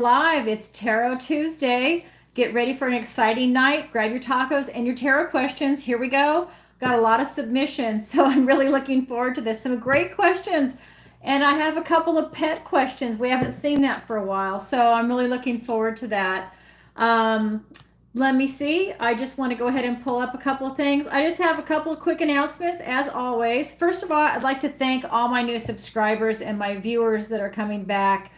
Live. It's Tarot Tuesday. Get ready for an exciting night. Grab your tacos and your tarot questions. Here we go. Got a lot of submissions, so I'm really looking forward to this. Some great questions. And I have a couple of pet questions. We haven't seen that for a while, so I'm really looking forward to that. Um, Let me see. I just want to go ahead and pull up a couple of things. I just have a couple of quick announcements, as always. First of all, I'd like to thank all my new subscribers and my viewers that are coming back.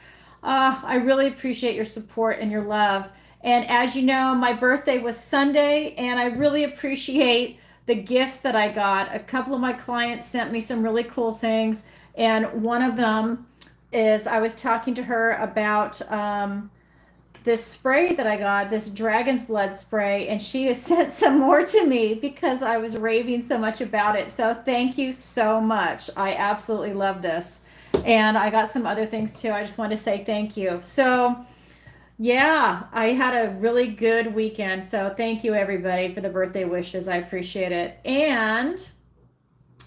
I really appreciate your support and your love. And as you know, my birthday was Sunday, and I really appreciate the gifts that I got. A couple of my clients sent me some really cool things, and one of them is I was talking to her about this spray that I got, this dragon's blood spray, and she has sent some more to me because I was raving so much about it. So thank you so much. I absolutely love this. And I got some other things too. I just want to say thank you. So yeah, I had a really good weekend. So thank you everybody for the birthday wishes. I appreciate it. And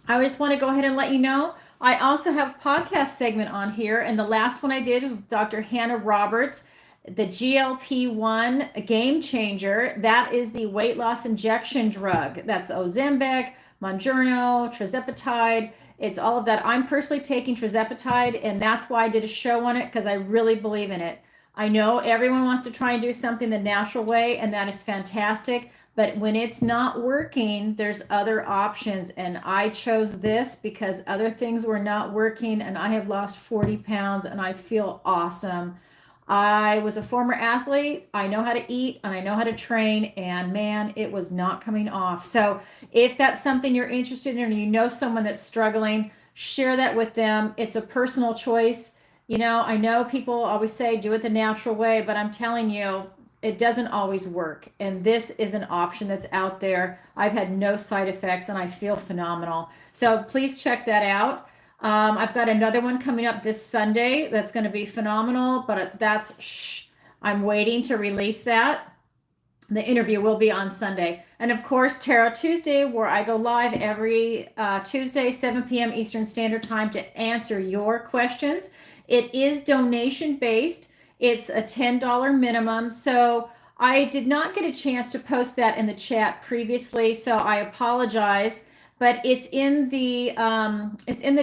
I just want to go ahead and let you know I also have a podcast segment on here. And the last one I did was Dr. Hannah Roberts, the GLP-1 game changer. That is the weight loss injection drug. That's the Ozempic, Mounjaro, tirzepatide. It's all of that. I'm personally taking tirzepatide, and that's why I did a show on it, because I really believe in it. I know everyone wants to try and do something the natural way, and that is fantastic. But when it's not working, there's other options. And I chose this because other things were not working, and I have lost 40 pounds and I feel awesome. I was a former athlete. I know how to eat and I know how to train, and man, it was not coming off. So if that's something you're interested in, or you know someone that's struggling, share that with them. It's a personal choice. I know people always say do it the natural way, but I'm telling you, it doesn't always work. And this is an option that's out there. I've had no side effects and I feel phenomenal. So please check that out. I've got another one coming up this Sunday that's going to be phenomenal, but I'm waiting to release that. The interview will be on Sunday. And of course, Tarot Tuesday, where I go live every Tuesday, 7 p.m. Eastern Standard Time to answer your questions. It is donation based. It's a $10 minimum. So I did not get a chance to post that in the chat previously, so I apologize. But it's in the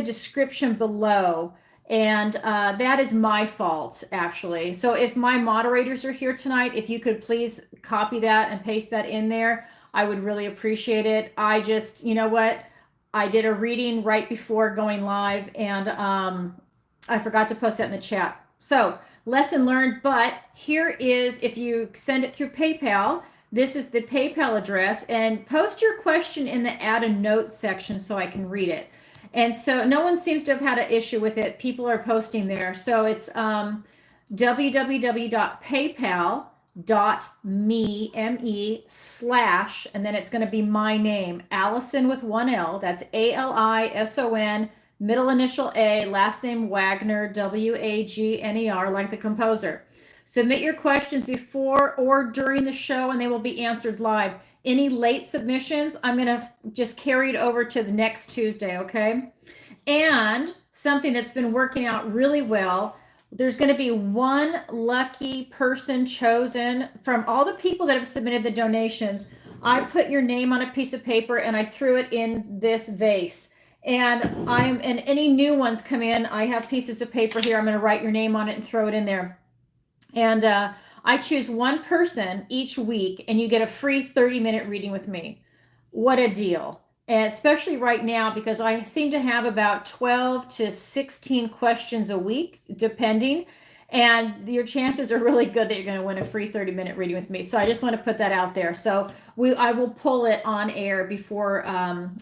description below, and that is my fault, actually. So if my moderators are here tonight, if you could please copy that and paste that in there, I would really appreciate it. I just, you know what, I did a reading right before going live, and I forgot to post that in the chat. So lesson learned. But here is, if you send it through PayPal, this is the PayPal address, and post your question in the add a note section so I can read it. And so no one seems to have had an issue with it. People are posting there. So it's www.paypal.me, and then it's going to be my name, Alison with one L. That's ALISON, middle initial A, last name Wagner, WAGNER, like the composer. Submit your questions before or during the show, and they will be answered live. Any late submissions, I'm going to just carry it over to the next Tuesday, okay? And something that's been working out really well, there's going to be one lucky person chosen from all the people that have submitted the donations. I put your name on a piece of paper and I threw it in this vase. And any new ones come in, I have pieces of paper here. I'm going to write your name on it and throw it in there. And I choose one person each week, and you get a free 30-minute reading with me. What a deal. And especially right now, because I seem to have about 12 to 16 questions a week, depending. And your chances are really good that you're going to win a free 30-minute reading with me. So I just want to put that out there. So I will pull it on air before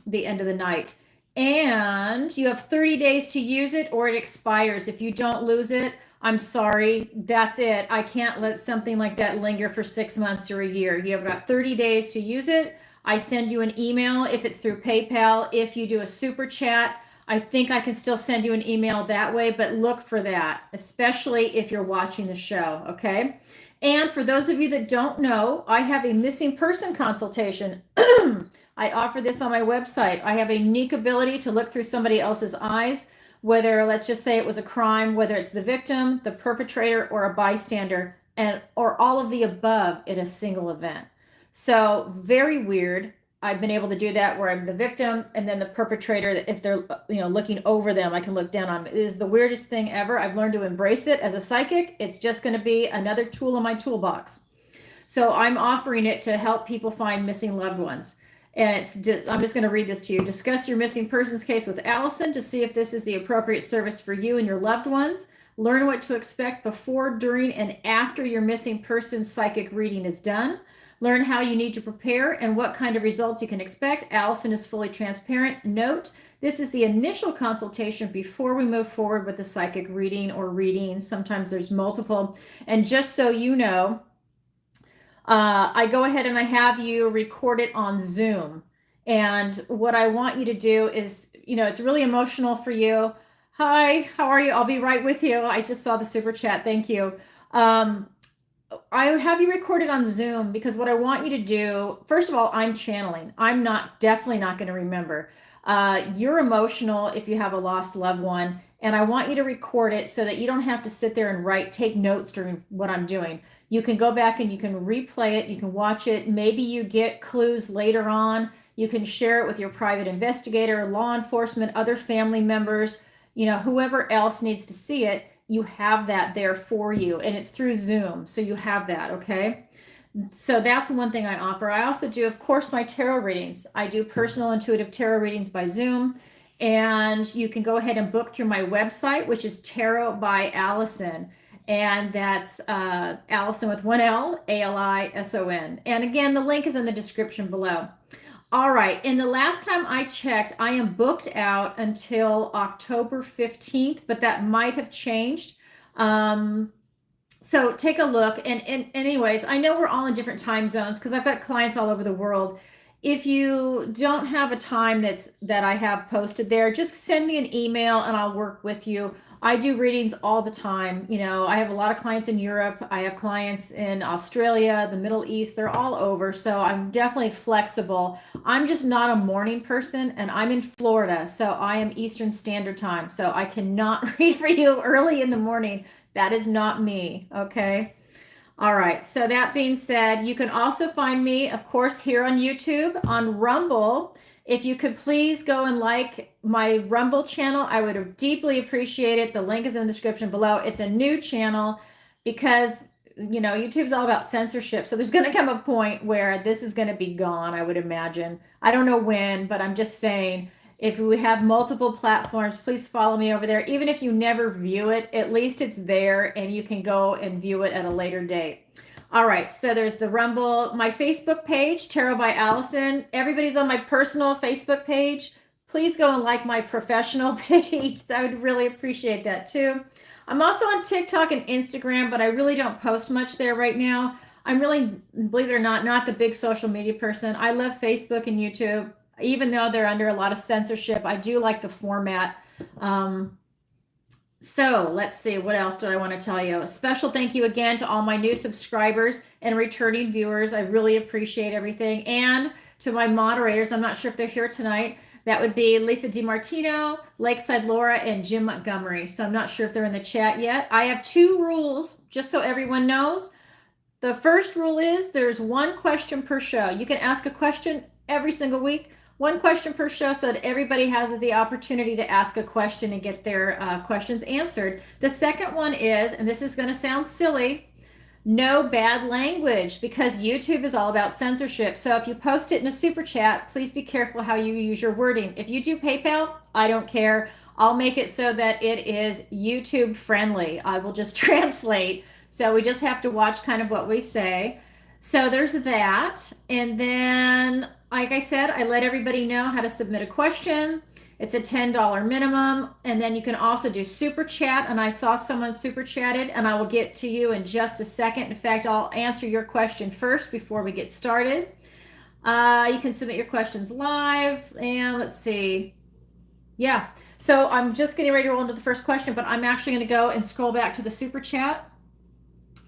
the end of the night. And you have 30 days to use it, or it expires. If you don't lose it, I'm sorry, that's it. I can't let something like that linger for 6 months or a year. You have got 30 days to use it. I send you an email if it's through PayPal. If you do a super chat, I think I can still send you an email that way, but look for that, especially if you're watching the show, okay? And for those of you that don't know, I have a missing person consultation. I offer this on my website. I have a unique ability to look through somebody else's eyes. whether, let's just say it was a crime, whether it's the victim, the perpetrator, or a bystander, and or all of the above in a single event. So very weird. I've been able to do that where I'm the victim and then the perpetrator. If they're looking over them, I can look down on them. It is the weirdest thing ever. I've learned to embrace it as a psychic. It's just going to be another tool in my toolbox. So I'm offering it to help people find missing loved ones. And I'm just going to read this to you. Discuss your missing persons case with Alison to see if this is the appropriate service for you and your loved ones. Learn what to expect before, during, and after your missing persons psychic reading is done. Learn how you need to prepare and what kind of results you can expect. Alison is fully transparent. Note, this is the initial consultation before we move forward with the psychic reading or readings. Sometimes there's multiple. And just so you know, I go ahead and I have you record it on Zoom. And what I want you to do is, it's really emotional for you. Hi, how are you? I'll be right with you. I just saw the super chat. Thank you. I have you recorded on Zoom because what I want you to do, first of all, I'm channeling. I'm definitely not going to remember. You're emotional if you have a lost loved one, and I want you to record it so that you don't have to sit there and take notes during what I'm doing. You can go back and you can replay it. You can watch it. Maybe you get clues later on. You can share it with your private investigator, law enforcement, other family members, whoever else needs to see it. You have that there for you, and it's through Zoom. So you have that, okay? So that's one thing I offer. I also do, of course, my tarot readings. I do personal intuitive tarot readings by Zoom, and you can go ahead and book through my website, which is TarotbyAlison, and that's Alison with one L, Alison. And again, the link is in the description below. All right, and the last time I checked, I am booked out until October 15th, but that might have changed. So take a look. And anyways, I know we're all in different time zones because I've got clients all over the world. If you don't have a time that I have posted there, just send me an email and I'll work with you. I do readings all the time. I have a lot of clients in Europe. I have clients in Australia, the Middle East. They're all over. So I'm definitely flexible. I'm just not a morning person, and I'm in Florida. So I am Eastern Standard Time. So I cannot read for you early in the morning. That is not me. Okay. All right. So that being said, you can also find me, of course, here on YouTube, on Rumble. If you could please go and like my Rumble channel, I would deeply appreciate it. The link is in the description below. It's a new channel because, YouTube's all about censorship. So there's going to come a point where this is going to be gone, I would imagine. I don't know when, but I'm just saying, if we have multiple platforms, please follow me over there. Even if you never view it, at least it's there and you can go and view it at a later date. All right, so there's the Rumble, my Facebook page, Tarot by Alison. Everybody's on my personal Facebook page. Please go and like my professional page. I would really appreciate that too. I'm also on TikTok and Instagram, but I really don't post much there right now. I'm really, believe it or not the big social media person. I love Facebook and YouTube. Even though they're under a lot of censorship, I do like the format. So let's see, what else do I want to tell you? A special thank you again to all my new subscribers and returning viewers. I really appreciate everything. And to my moderators, I'm not sure if they're here tonight. That would be Lisa DiMartino, Lakeside Laura, and Jim Montgomery. So I'm not sure if they're in the chat yet. I have 2 rules, just so everyone knows. The first rule is there's 1 question per show. You can ask a question every single week. 1 question per show so that everybody has the opportunity to ask a question and get their questions answered. The second one is, and this is going to sound silly, no bad language, because YouTube is all about censorship. So if you post it in a super chat, please be careful how you use your wording. If you do PayPal, I don't care. I'll make it so that it is YouTube friendly. I will just translate. So we just have to watch kind of what we say. So there's that. And then, like I said, I let everybody know how to submit a question. It's a $10 minimum. And then you can also do super chat. And I saw someone super chatted, and I will get to you in just a second. In fact, I'll answer your question first before we get started. You can submit your questions live. And let's see. Yeah. So I'm just getting ready to roll into the first question, but I'm actually going to go and scroll back to the super chat.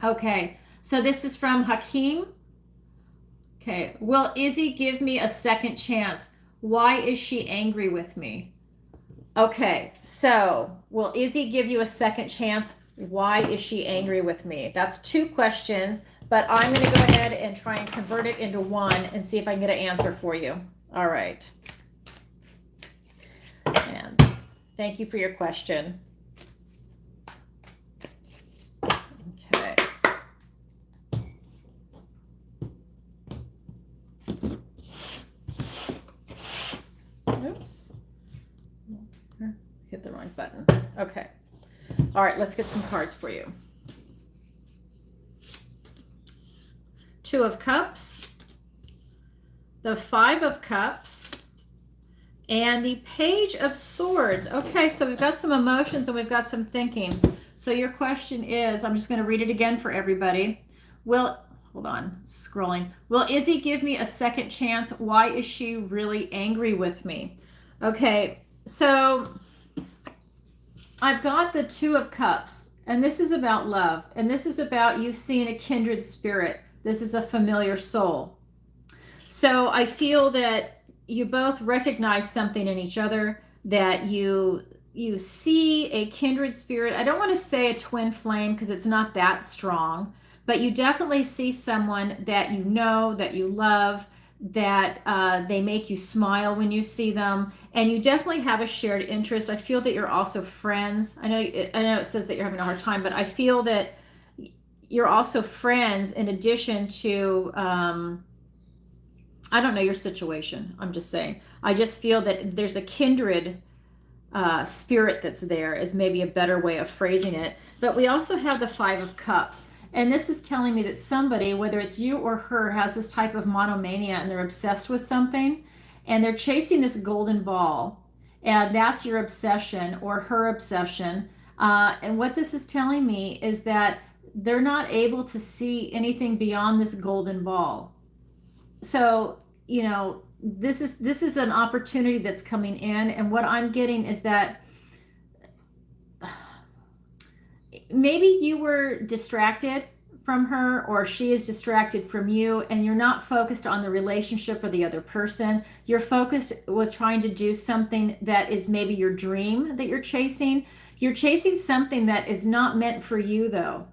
Okay. So this is from Hakeem. Okay. Will Izzy give me a second chance? Why is she angry with me? Okay, so will Izzy give you a second chance? Why is she angry with me? That's two questions, but I'm going to go ahead and try and convert it into one and see if I can get an answer for you. All right. And thank you for your question. Okay. Oops. Hit the wrong button. Okay. All right, let's get some cards for you. Two of Cups, the Five of Cups, and the Page of Swords. Okay, so we've got some emotions and we've got some thinking. So your question is, I'm just going to read it again for everybody. Hold on, scrolling. Will Izzy give me a second chance? Why is she really angry with me? Okay, so I've got the Two of Cups, and this is about love, and this is about you seeing a kindred spirit. This is a familiar soul. So I feel that you both recognize something in each other, that you see a kindred spirit. I don't want to say a twin flame because it's not that strong, but you definitely see someone that you know, that you love, that they make you smile when you see them, and you definitely have a shared interest. I feel that you're also friends. I know it says that you're having a hard time, but I feel that you're also friends in addition to I don't know your situation. I'm just saying. I just feel that there's a kindred spirit that's there, is maybe a better way of phrasing it. But we also have the Five of Cups. And this is telling me that somebody, whether it's you or her, has this type of monomania and they're obsessed with something and they're chasing this golden ball. And that's your obsession or her obsession. And what this is telling me is that they're not able to see anything beyond this golden ball. So, you know, this is an opportunity that's coming in. And what I'm getting is that maybe you were distracted from her, or she is distracted from you, and you're not focused on the relationship or the other person. You're focused with trying to do something that is maybe your dream that you're chasing. You're chasing something that is not meant for you, though.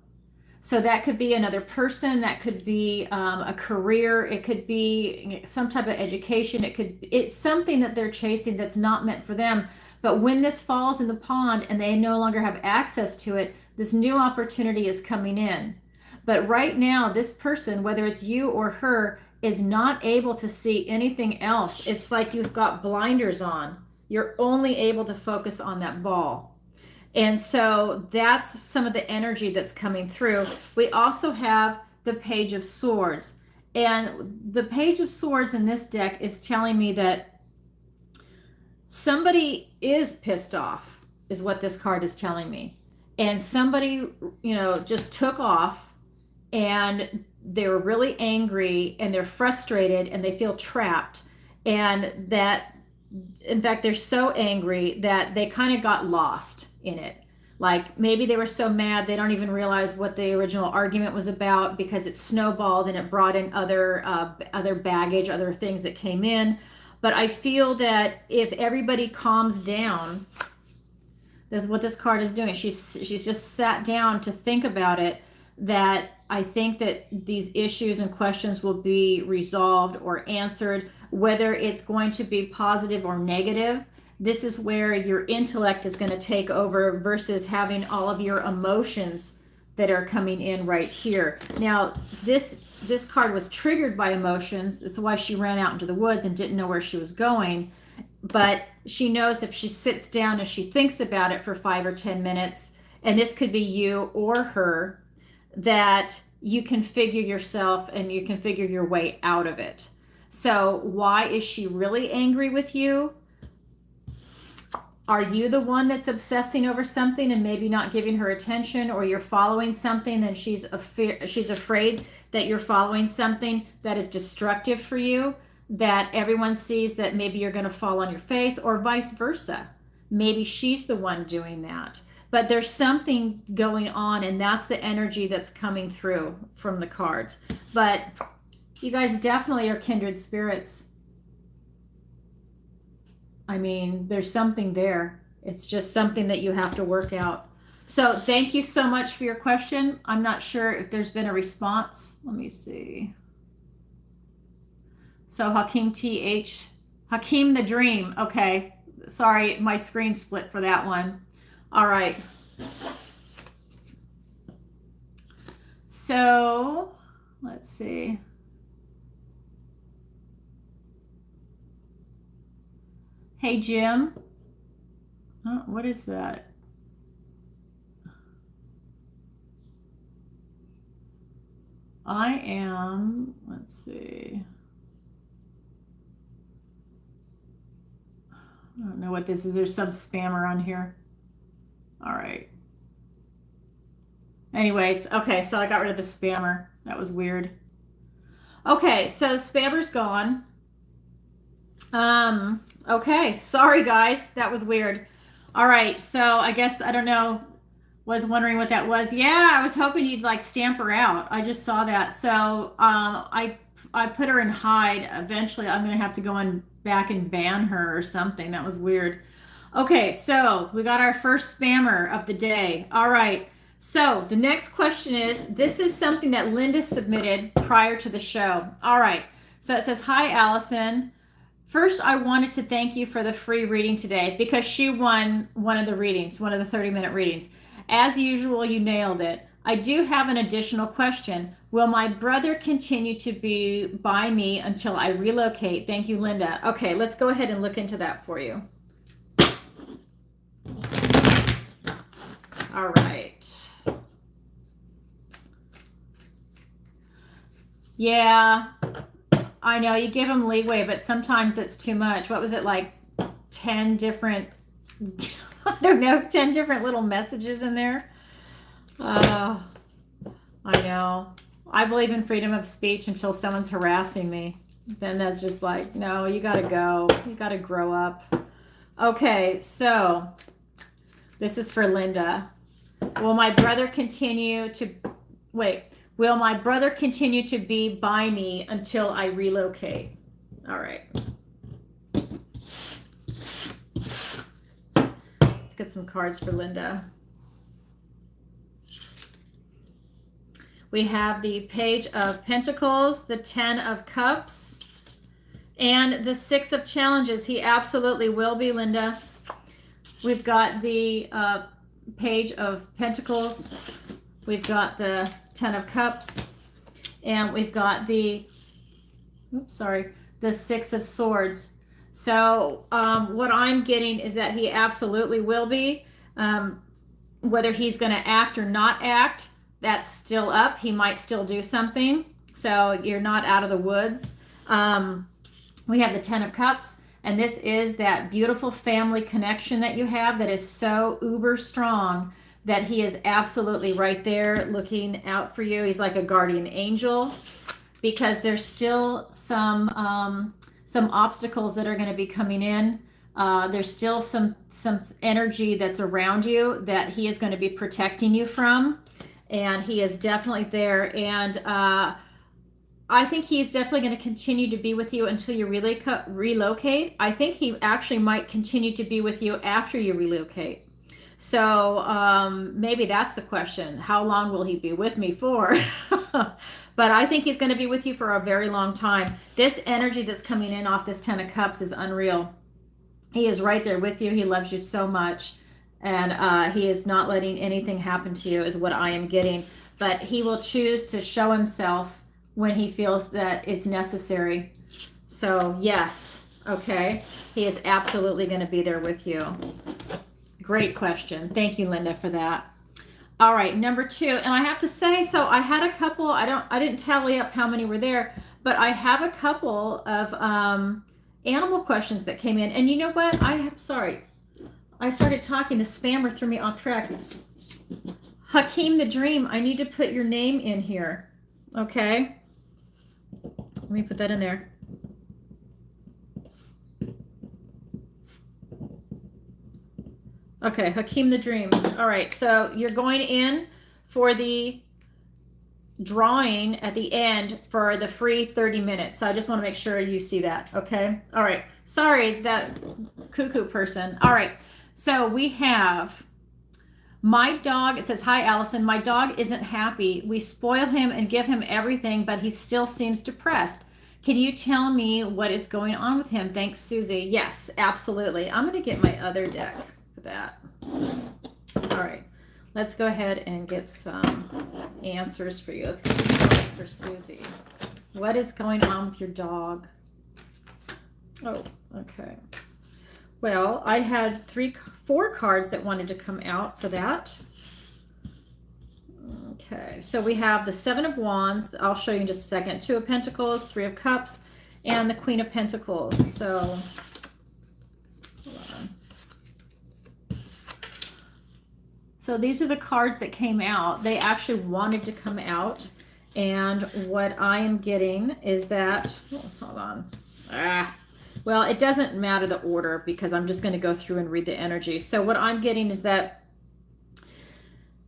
So that could be another person, that could be a career, it could be some type of education, it's something that they're chasing that's not meant for them. But when this falls in the pond and they no longer have access to it, this new opportunity is coming in. But right now, this person, whether it's you or her, is not able to see anything else. It's like you've got blinders on. You're only able to focus on that ball. And so that's some of the energy that's coming through. We also have the Page of Swords. And the Page of Swords in this deck is telling me that somebody is pissed off, is what this card is telling me. And somebody, you know, just took off and they were really angry and they're frustrated and they feel trapped. And that, in fact, they're so angry that they kind of got lost in it. Like maybe they were so mad they don't even realize what the original argument was about, because it snowballed and it brought in other baggage, other things that came in. But I feel that if everybody calms down, that's what this card is doing. She's just sat down to think about it, that I think that these issues and questions will be resolved or answered, whether it's going to be positive or negative. This is where your intellect is going to take over versus having all of your emotions that are coming in right here. Now, this card was triggered by emotions. That's why she ran out into the woods and didn't know where she was going. But she knows if she sits down and she thinks about it for 5 or 10 minutes, and this could be you or her, that you can figure yourself and you can figure your way out of it. So why is she really angry with you? Are you the one that's obsessing over something and maybe not giving her attention, or you're following something and she's afraid that you're following something that is destructive for you, that everyone sees that maybe you're going to fall on your face, or vice versa. Maybe she's the one doing that. But there's something going on, and that's the energy that's coming through from the cards. But you guys definitely are kindred spirits. I mean, there's something there. It's just something that you have to work out. So thank you so much for your question. I'm not sure if there's been a response. Let me see. So Hakeem the Dream. Okay. Sorry, my screen split for that one. All right. So let's see. Hey, Jim. Oh, what is that? Let's see. I don't know what this is. There's some spammer on here. All right. Anyways, okay, so I got rid of the spammer. That was weird. Okay, so the spammer's gone. Okay, sorry guys, that was weird. All right, so I guess, I don't know, was wondering what that was. Yeah, I was hoping you'd like stamp her out. I just saw that. So I put her in hide. Eventually I'm gonna have to go back and ban her or something. That was weird. Okay, so we got our first spammer of the day. All right, so the next question is, this is something that Linda submitted prior to the show. All right, so it says, hi Alison. First, I wanted to thank you for the free reading today because she won one of the readings, one of the 30-minute readings. As usual, you nailed it. I do have an additional question. Will my brother continue to be by me until I relocate? Thank you, Linda. Okay, let's go ahead and look into that for you. All right. Yeah. I know you give them leeway, but sometimes it's too much. What was it, like 10 different, I don't know, 10 different little messages in there? I know. I believe in freedom of speech until someone's harassing me. Then that's just like, no, you got to go. You got to grow up. Okay, so this is for Linda. Will my brother continue to, will my brother continue to be by me until I relocate? All right. Let's get some cards for Linda. We have the Page of Pentacles, the 10 of Cups, and the 6 of Challenges. He absolutely will be, Linda. We've got the Page of Pentacles. We've got the 10 of Cups, and we've got the, the 6 of Swords. So what I'm getting is that he absolutely will be. Whether he's going to act or not act, that's still up. He might still do something. So you're not out of the woods. We have the 10 of Cups, and this is that beautiful family connection that you have that is so uber strong that he is absolutely right there looking out for you. He's like a guardian angel, because there's still some obstacles that are going to be coming in. There's still some energy that's around you that he is going to be protecting you from, and he is definitely there. And I think he's definitely going to continue to be with you until you really relocate. I think he actually might continue to be with you after you relocate. So maybe that's the question. How long will he be with me for? But I think he's going to be with you for a very long time. This energy that's coming in off this 10 of Cups is unreal. He is right there with you. He loves you so much. And he is not letting anything happen to you is what I am getting. But he will choose to show himself when he feels that it's necessary. So yes, okay. He is absolutely going to be there with you. Great question. Thank you, Linda, for that. All right, number 2. And I have to say, so I had a couple, I didn't tally up how many were there, but I have a couple of animal questions that came in. And you know what? Sorry. I started talking. The spammer threw me off track. Hakeem the Dream, I need to put your name in here. Okay. Let me put that in there. Okay, Hakeem the Dream. All right, so you're going in for the drawing at the end for the free 30 minutes. So I just want to make sure you see that, okay? All right, sorry, that cuckoo person. All right, So we have my dog. It says, "Hi, Alison. My dog isn't happy. We spoil him and give him everything, but he still seems depressed. Can you tell me what is going on with him? Thanks, Susie." Yes, absolutely. I'm going to get my other deck for that. All right. Let's go ahead and get some answers for you. Let's get some cards for Susie. What is going on with your dog? Oh, okay. Well, I had 4 cards that wanted to come out for that. Okay, so we have the 7 of Wands. I'll show you in just a second. 2 of Pentacles, 3 of Cups, and the Queen of Pentacles. So, hold on. So these are the cards that came out. They actually wanted to come out. And what I am getting is that, hold on. Well, it doesn't matter the order because I'm just going to go through and read the energy. So what I'm getting is that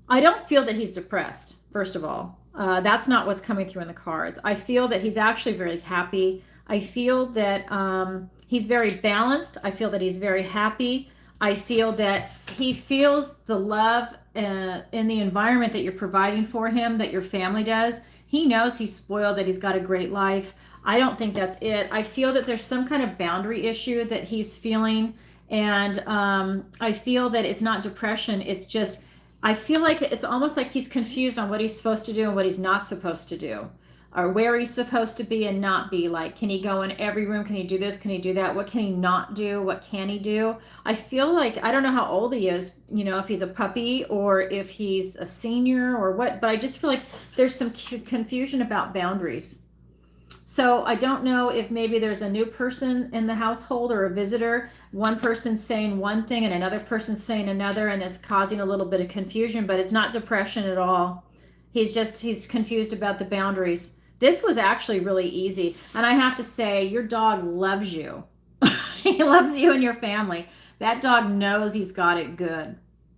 I don't feel that he's depressed, first of all. That's not what's coming through in the cards. I feel that he's actually very happy. I feel that he's very balanced. I feel that he's very happy. I feel that he feels the love in the environment that you're providing for him, that your family does. He knows he's spoiled, that he's got a great life. I don't think that's it. I feel that there's some kind of boundary issue that he's feeling. And I feel that it's not depression. It's just, I feel like it's almost like he's confused on what he's supposed to do and what he's not supposed to do, or where he's supposed to be and not be. Like, can he go in every room? Can he do this? Can he do that? What can he not do? What can he do? I feel like, I don't know how old he is, you know, if he's a puppy or if he's a senior or what, but I just feel like there's some confusion about boundaries. So I don't know if maybe there's a new person in the household or a visitor, one person saying one thing and another person saying another, and it's causing a little bit of confusion, but it's not depression at all. He's confused about the boundaries. This was actually really easy. And I have to say, your dog loves you. He loves you and your family. That dog knows he's got it good.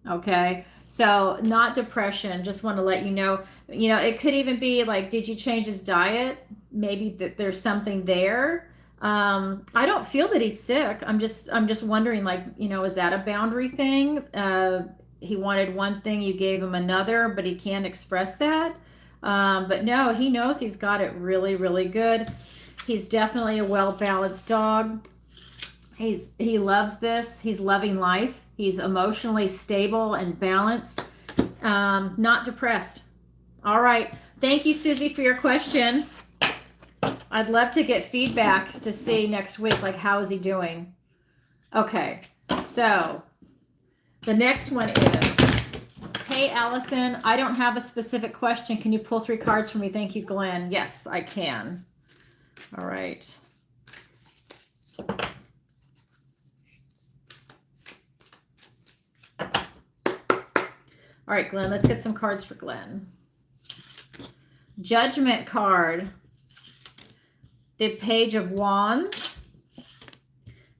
Okay. So not depression. Just want to let you know, it could even be like, did you change his diet? Maybe that there's something there. I don't feel that he's sick. I'm just wondering, like, is that a boundary thing? He wanted one thing, you gave him another, but he can't express that. But no, he knows he's got it really, really good. He's definitely a well-balanced dog. He loves this. He's loving life. He's emotionally stable and balanced, not depressed. All right. Thank you, Susie, for your question. I'd love to get feedback to see next week, like, how is he doing? Okay. So the next one is, "Hey, Alison, I don't have a specific question. Can you pull 3 cards for me? Thank you, Glenn." Yes, I can. All right. All right, Glenn, let's get some cards for Glenn. Judgment card, the Page of Wands,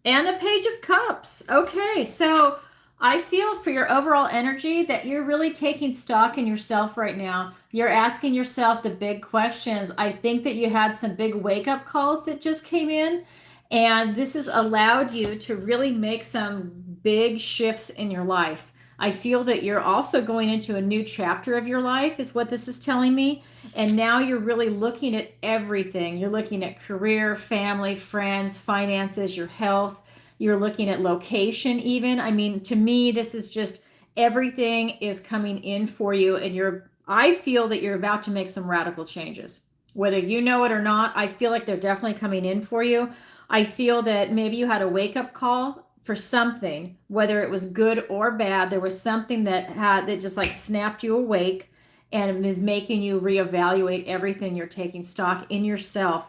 and the Page of Cups. Okay, so I feel for your overall energy that you're really taking stock in yourself right now. You're asking yourself the big questions. I think that you had some big wake-up calls that just came in, and this has allowed you to really make some big shifts in your life. I feel that you're also going into a new chapter of your life, is what this is telling me. And now you're really looking at everything. You're looking at career, family, friends, finances, your health. You're looking at location even. I mean, to me, this is just everything is coming in for you. And I feel that you're about to make some radical changes. Whether you know it or not, I feel like they're definitely coming in for you. I feel that maybe you had a wake-up call for something, whether it was good or bad. There was something that just like snapped you awake and is making you reevaluate everything. You're taking stock in yourself.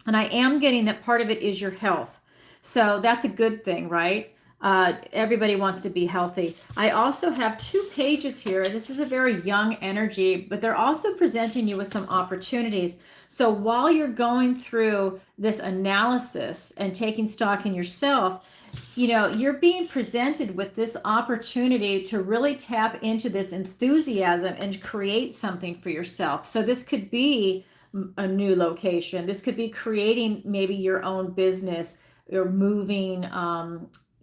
And I am getting that part of it is your health. So that's a good thing, right? Everybody wants to be healthy. I also have 2 pages here. This is a very young energy, but they're also presenting you with some opportunities. So while you're going through this analysis and taking stock in yourself, you're being presented with this opportunity to really tap into this enthusiasm and create something for yourself. So this could be a new location. This could be creating maybe your own business or moving,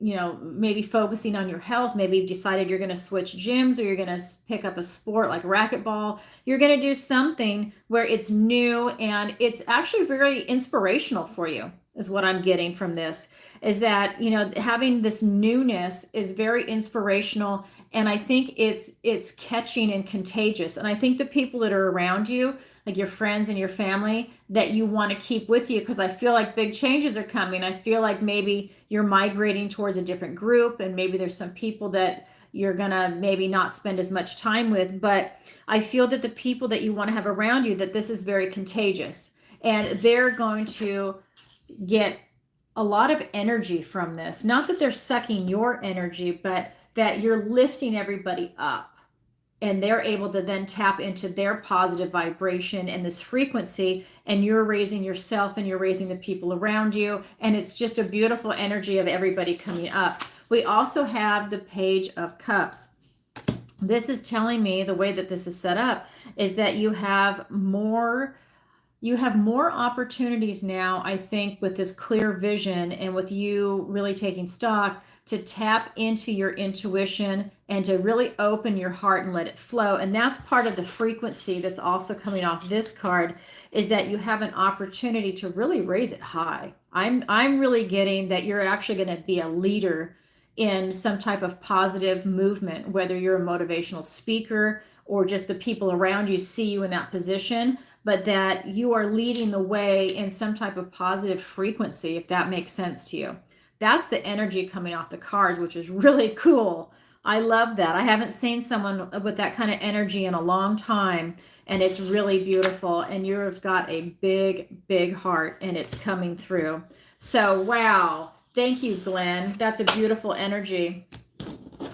maybe focusing on your health. Maybe you've decided you're going to switch gyms, or you're going to pick up a sport like racquetball. You're going to do something where it's new and it's actually very inspirational for you, is what I'm getting from this, is that, having this newness is very inspirational. And I think it's catching and contagious. And I think the people that are around you, like your friends and your family, that you want to keep with you, because I feel like big changes are coming. I feel like maybe you're migrating towards a different group, and maybe there's some people that you're gonna maybe not spend as much time with. But I feel that the people that you want to have around you, that this is very contagious, and they're going to get a lot of energy from this. Not that they're sucking your energy, but that you're lifting everybody up, and they're able to then tap into their positive vibration and this frequency, and you're raising yourself and you're raising the people around you, and it's just a beautiful energy of everybody coming up. We also have the Page of Cups. This is telling me, the way that this is set up, is that you have more opportunities now, I think, with this clear vision and with you really taking stock, to tap into your intuition and to really open your heart and let it flow. And that's part of the frequency that's also coming off this card, is that you have an opportunity to really raise it high. I'm really getting that you're actually going to be a leader in some type of positive movement, whether you're a motivational speaker or just the people around you see you in that position, but that you are leading the way in some type of positive frequency, if that makes sense to you. That's the energy coming off the cards, which is really cool. I love that. I haven't seen someone with that kind of energy in a long time, and it's really beautiful. And you've got a big, big heart, and it's coming through. So, wow. Thank you, Glenn. That's a beautiful energy.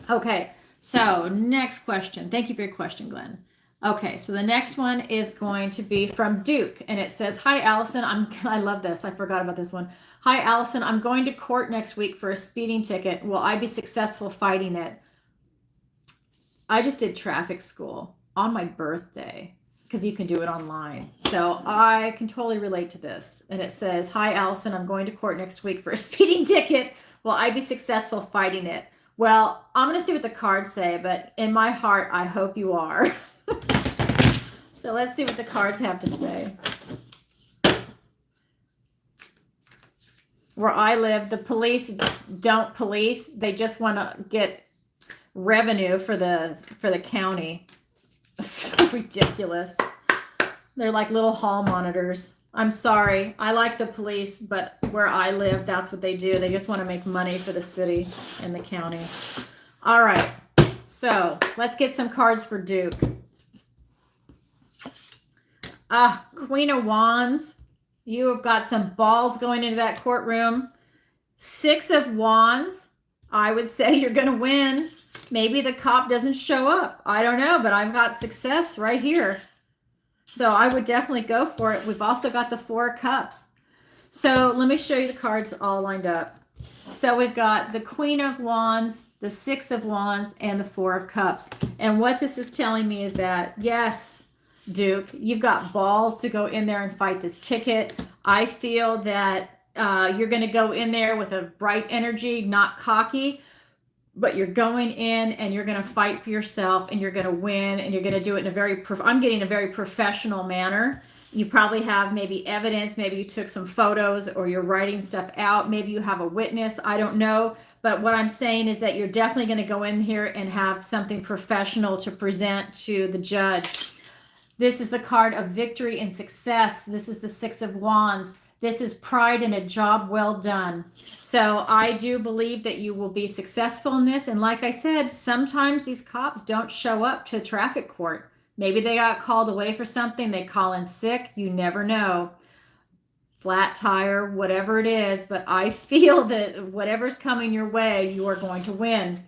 Okay, so next question. Thank you for your question, Glenn. Okay, so the next one is going to be from Duke, and it says, "Hi, Alison. I love this. I forgot about this one. Hi, Alison. I'm going to court next week for a speeding ticket. Will I be successful fighting it?" I just did traffic school on my birthday, because you can do it online. So I can totally relate to this. And it says, "Hi, Alison. I'm going to court next week for a speeding ticket. Will I be successful fighting it?" Well, I'm going to see what the cards say, but in my heart, I hope you are. So let's see what the cards have to say. Where I live, the police don't police. They just want to get revenue for the county. So ridiculous. They're like little hall monitors. I'm sorry. I like the police, but where I live, that's what they do. They just want to make money for the city and the county. All right. So let's get some cards for Duke. Queen of Wands. You have got some balls going into that courtroom. Six of Wands. I would say you're going to win. Maybe the cop doesn't show up. I don't know, but I've got success right here. So I would definitely go for it. We've also got the Four of Cups. So let me show you the cards all lined up. So we've got the Queen of Wands, the Six of Wands, and the Four of Cups. And what this is telling me is that, yes, Duke, you've got balls to go in there and fight this ticket. I feel that you're going to go in there with a bright energy, not cocky, but you're going in and you're going to fight for yourself, and you're going to win, and you're going to do it in a very, I'm getting a very professional manner. You probably have maybe evidence, maybe you took some photos, or you're writing stuff out. Maybe you have a witness. I don't know. But what I'm saying is that you're definitely going to go in here and have something professional to present to the judge. This is the card of victory and success. This is the Six of Wands. This is pride in a job well done. So I do believe that you will be successful in this. And like I said, sometimes these cops don't show up to traffic court. Maybe they got called away for something. They call in sick. You never know. Flat tire, whatever it is. But I feel that whatever's coming your way, you are going to win.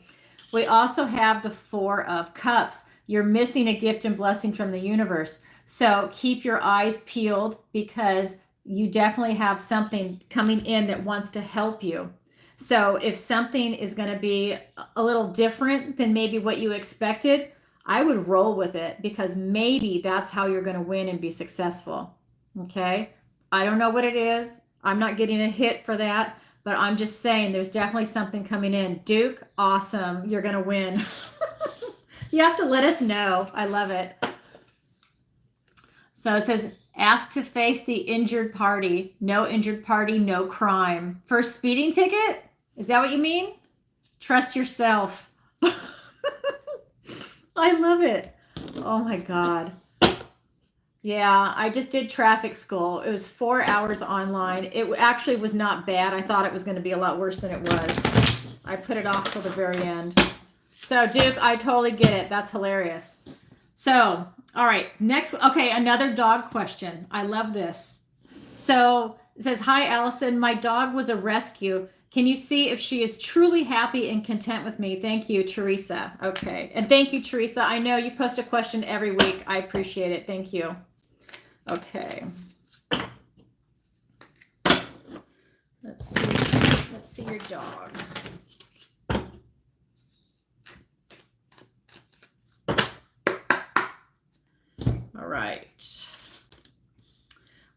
We also have the Four of Cups. You're missing a gift and blessing from the universe. So keep your eyes peeled, because you definitely have something coming in that wants to help you. So if something is going to be a little different than maybe what you expected, I would roll with it, because maybe that's how you're going to win and be successful. Okay. I don't know what it is. I'm not getting a hit for that, but I'm just saying there's definitely something coming in. Duke, awesome. You're going to win. You have to let us know. I love it. So it says, ask to face the injured party. No injured party, no crime. First speeding ticket? Is that what you mean? Trust yourself. I love it. Oh my God. Yeah, I just did traffic school. It was 4 hours online. It actually was not bad. I thought it was going to be a lot worse than it was. I put it off till the very end. So Duke, I totally get it. That's hilarious. So, all right, next. Okay, another dog question. I love this. So it says, hi, Alison. My dog was a rescue. Can you see if she is truly happy and content with me? Thank you, Teresa. Okay. And thank you, Teresa. I know you post a question every week. I appreciate it. Thank you. Okay. Let's see your dog. All right.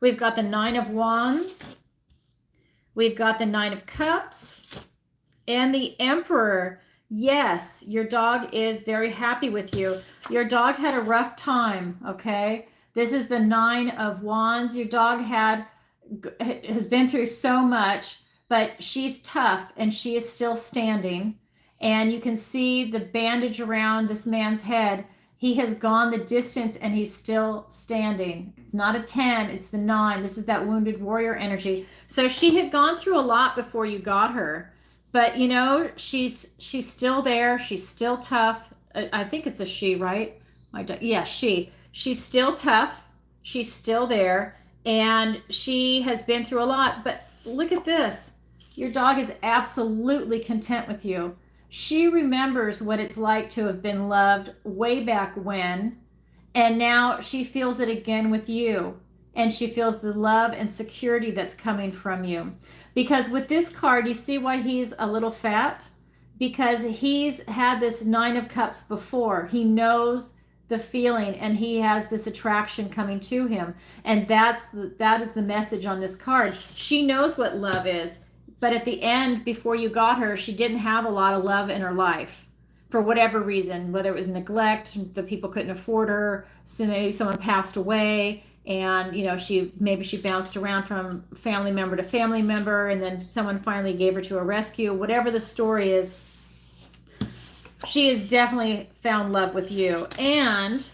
We've got the 9 of Wands. We've got the 9 of Cups and the Emperor. Yes, your dog is very happy with you. Your dog had a rough time, okay? This is the 9 of Wands. Your dog has been through so much, but she's tough and she is still standing. And you can see the bandage around this man's head. He has gone the distance and he's still standing. It's not a 10, it's the 9. This is that wounded warrior energy. So she had gone through a lot before you got her. But you know, she's still there. She's still tough. I think it's a she, right? Yeah, she. She's still tough. She's still there. And she has been through a lot. But look at this. Your dog is absolutely content with you. She remembers what it's like to have been loved way back when, and now she feels it again with you, and she feels the love and security that's coming from you. Because with this card, you see why he's a little fat? Because he's had this 9 of Cups before. He knows the feeling, and he has this attraction coming to him, and that is the message on this card. She knows what love is. But at the end, before you got her, she didn't have a lot of love in her life for whatever reason, whether it was neglect, the people couldn't afford her, so maybe someone passed away, and you know, maybe she bounced around from family member to family member, and then someone finally gave her to a rescue. Whatever the story is, she has definitely found love with you, and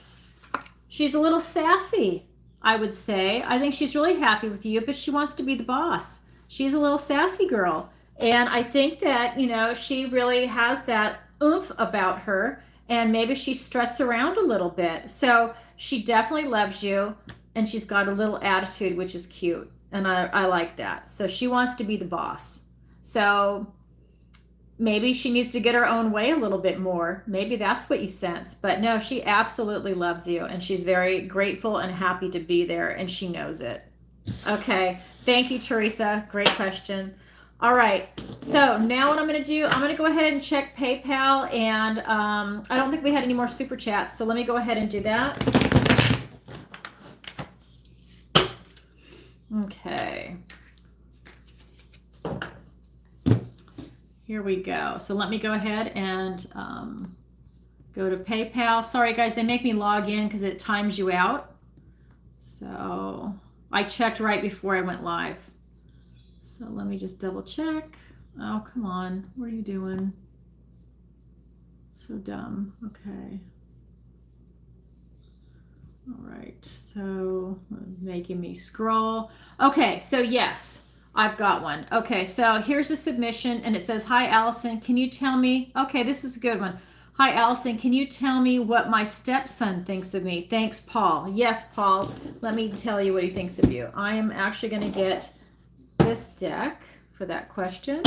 she's a little sassy, I would say. I think she's really happy with you, but she wants to be the boss. She's a little sassy girl. And I think that, you know, she really has that oomph about her, and maybe she struts around a little bit. So she definitely loves you, and she's got a little attitude, which is cute. And I like that. So she wants to be the boss. So maybe she needs to get her own way a little bit more. Maybe that's what you sense. But no, she absolutely loves you, and she's very grateful and happy to be there, and she knows it. Okay, thank you, Teresa. Great question. All right, so now what I'm going to do, I'm going to go ahead and check PayPal, and I don't think we had any more super chats, so let me go ahead and do that. Okay. Here we go. So let me go ahead and go to PayPal. Sorry, guys, they make me log in because it times you out. So I checked right before I went live. So let me just double check. Oh, come on. What are you doing? So dumb. Okay. All right. So making me scroll. Okay. So yes, I've got one. Okay. So here's a submission, and it says, hi, Alison. Can you tell me? Okay. This is a good one. Hi, Alison. Can you tell me what my stepson thinks of me? Thanks, Paul. Yes, Paul. Let me tell you what he thinks of you. I am actually going to get this deck for that question.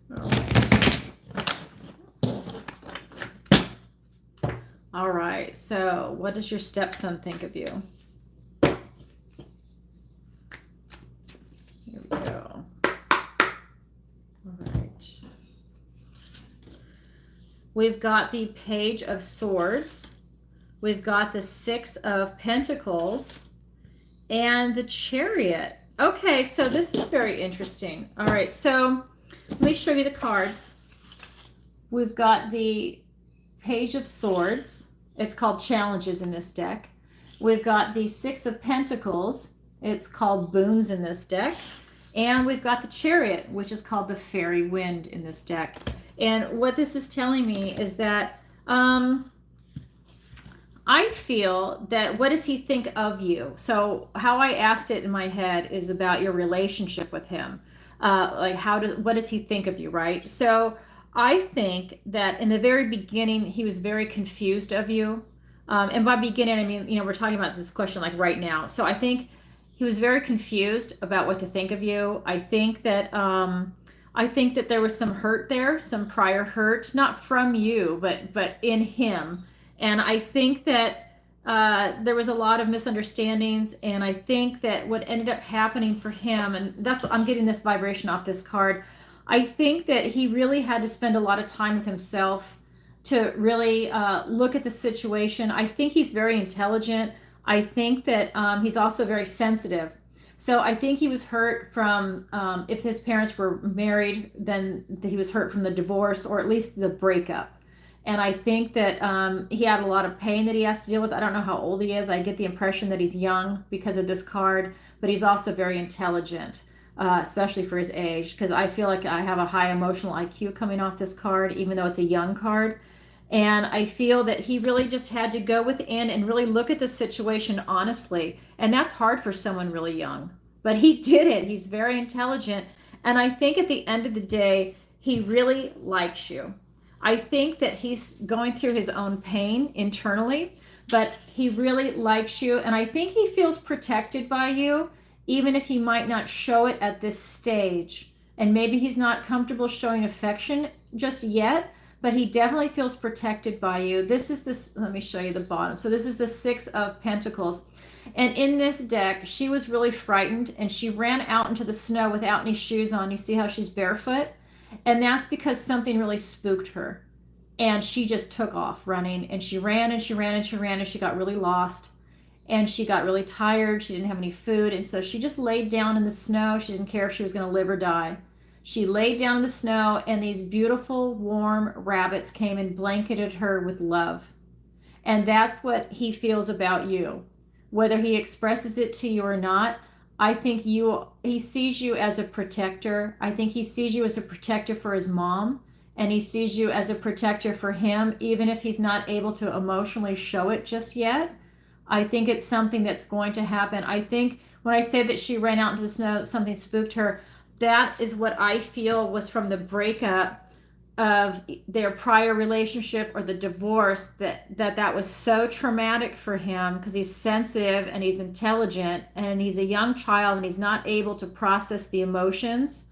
All right. All right. So what does your stepson think of you? Here we go. All right. We've got the Page of Swords. We've got the 6 of Pentacles and the Chariot. Okay, so this is very interesting. All right, so let me show you the cards. We've got the Page of Swords. It's called Challenges in this deck. We've got the Six of Pentacles. It's called Boons in this deck. And we've got the Chariot, which is called the Fairy Wind in this deck. And what this is telling me is that I feel that what does he think of you? So how I asked it in my head is about your relationship with him. Like what does he think of you, right? So I think that in the very beginning, he was very confused of you. And by beginning, I mean, we're talking about this question like right now. So I think he was very confused about what to think of you. I think that there was some hurt there, some prior hurt, not from you, but in him. And I think that there was a lot of misunderstandings. And I think that what ended up happening for him, and I'm getting this vibration off this card. I think that he really had to spend a lot of time with himself to really look at the situation. I think he's very intelligent. I think that he's also very sensitive. So I think he was hurt from, if his parents were married, then he was hurt from the divorce or at least the breakup. And I think that he had a lot of pain that he has to deal with. I don't know how old he is. I get the impression that he's young because of this card, but he's also very intelligent, especially for his age, because I feel like I have a high emotional IQ coming off this card, even though it's a young card. And I feel that he really just had to go within and really look at the situation honestly. And that's hard for someone really young. But he did it. He's very intelligent. And I think at the end of the day, he really likes you. I think that he's going through his own pain internally, but he really likes you. And I think he feels protected by you, even if he might not show it at this stage. And maybe he's not comfortable showing affection just yet, but he definitely feels protected by you. Let me show you the bottom. So this is the Six of Pentacles. And in this deck, she was really frightened and she ran out into the snow without any shoes on. You see how she's barefoot? And that's because something really spooked her. And she just took off running, and she ran and she ran and she ran, and she got really lost. And she got really tired. She didn't have any food. And so she just laid down in the snow. She didn't care if she was going to live or die. She laid down in the snow, and these beautiful, warm rabbits came and blanketed her with love. And that's what he feels about you. Whether he expresses it to you or not, I think he sees you as a protector. I think he sees you as a protector for his mom, and he sees you as a protector for him, even if he's not able to emotionally show it just yet. I think it's something that's going to happen. I think when I say that she ran out into the snow, something spooked her, that is what I feel was from the breakup of their prior relationship or the divorce, that was so traumatic for him because he's sensitive and he's intelligent and he's a young child and he's not able to process the emotions,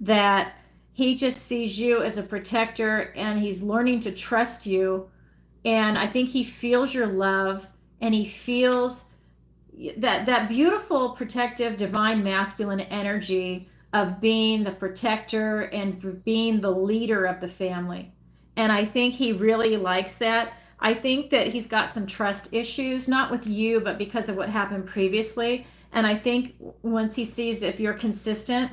that he just sees you as a protector and he's learning to trust you. And I think he feels your love, and he feels that beautiful protective divine masculine energy of being the protector and being the leader of the family. And I think he really likes that. I think that he's got some trust issues, not with you, but because of what happened previously. And I think once he sees if you're consistent,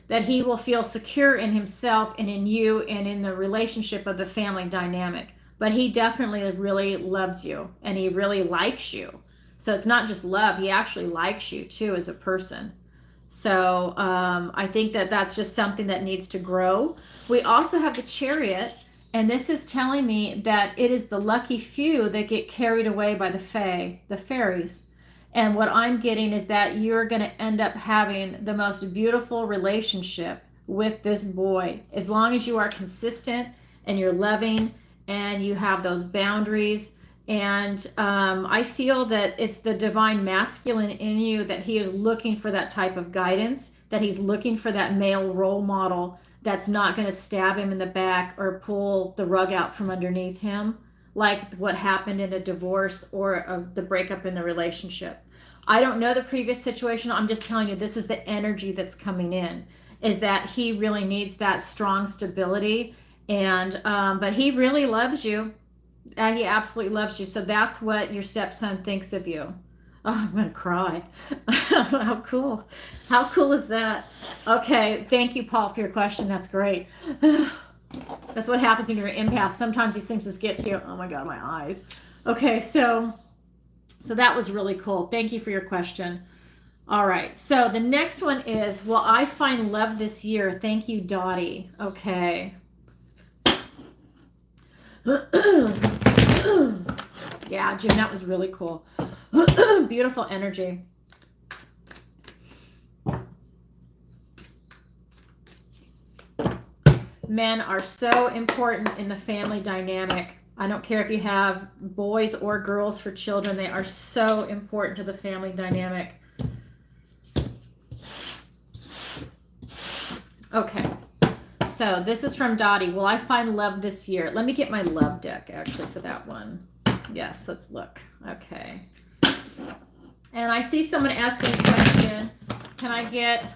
that he will feel secure in himself and in you and in the relationship of the family dynamic. But he definitely really loves you and he really likes you. So it's not just love, he actually likes you too as a person. So I think that that's just something that needs to grow. We also have the Chariot, and this is telling me that it is the lucky few that get carried away by the fairies. And what I'm getting is that you're going to end up having the most beautiful relationship with this boy, as long as you are consistent and you're loving and you have those boundaries. And I feel that it's the divine masculine in you, that he is looking for that type of guidance, that he's looking for that male role model that's not going to stab him in the back or pull the rug out from underneath him, like what happened in a divorce or the breakup in the relationship. I don't know the previous situation. I'm just telling you, this is the energy that's coming in, is that he really needs that strong stability. And but he really loves you. He absolutely loves you. So that's what your stepson thinks of you. Oh, I'm gonna cry. How cool. How cool is that? Okay, thank you, Paul, for your question. That's great. That's what happens when you're an empath. Sometimes these things just get to you. Oh my God, my eyes. Okay, so that was really cool. Thank you for your question. All right, so the next one is, will I find love this year? Thank you, Dottie. Okay. Yeah, Jim, that was really cool. Beautiful energy. Men are so important in the family dynamic. I don't care if you have boys or girls for children, they are so important to the family dynamic. Okay, so this is from Dottie. Will I find love this year? Let me get my love deck actually for that one. Yes, let's look. Okay. And I see someone asking a question. Can I get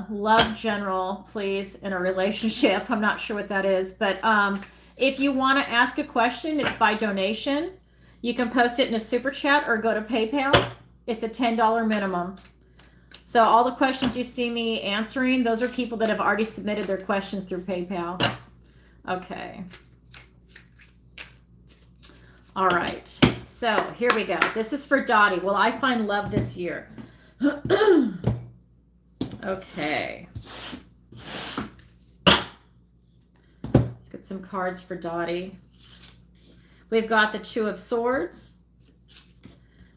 love general, please, in a relationship? I'm not sure what that is, but if you want to ask a question, it's by donation. You can post it in a super chat or go to PayPal. It's a $10 minimum. So all the questions you see me answering, those are people that have already submitted their questions through PayPal. Okay. All right. So here we go. This is for Dottie. Will I find love this year? Okay. Let's get some cards for Dottie. We've got the Two of Swords.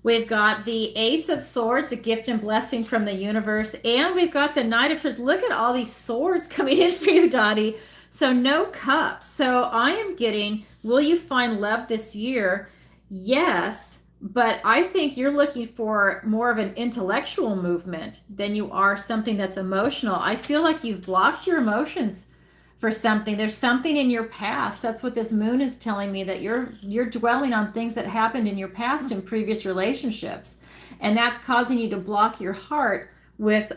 We've got the Ace of Swords, a gift and blessing from the universe. And we've got the Knight of Swords. Look at all these swords coming in for you, Dottie. So no cups. So I am getting, will you find love this year? Yes, but I think you're looking for more of an intellectual movement than you are something that's emotional. I feel like you've blocked your emotions for something. There's something in your past. That's what this moon is telling me, that you're dwelling on things that happened in your past in previous relationships. And that's causing you to block your heart with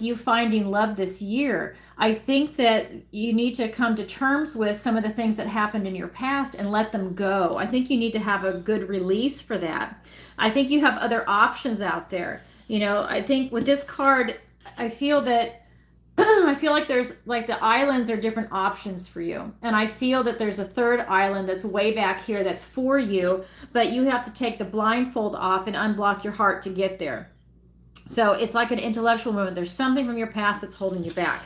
you finding love this year. I think that you need to come to terms with some of the things that happened in your past and let them go. I think you need to have a good release for that. I think you have other options out there. You know, I think with this card, I feel that I feel like there's like the islands are different options for you. And I feel that there's a third island that's way back here that's for you, but you have to take the blindfold off and unblock your heart to get there. So it's like an intellectual movement. There's something from your past that's holding you back.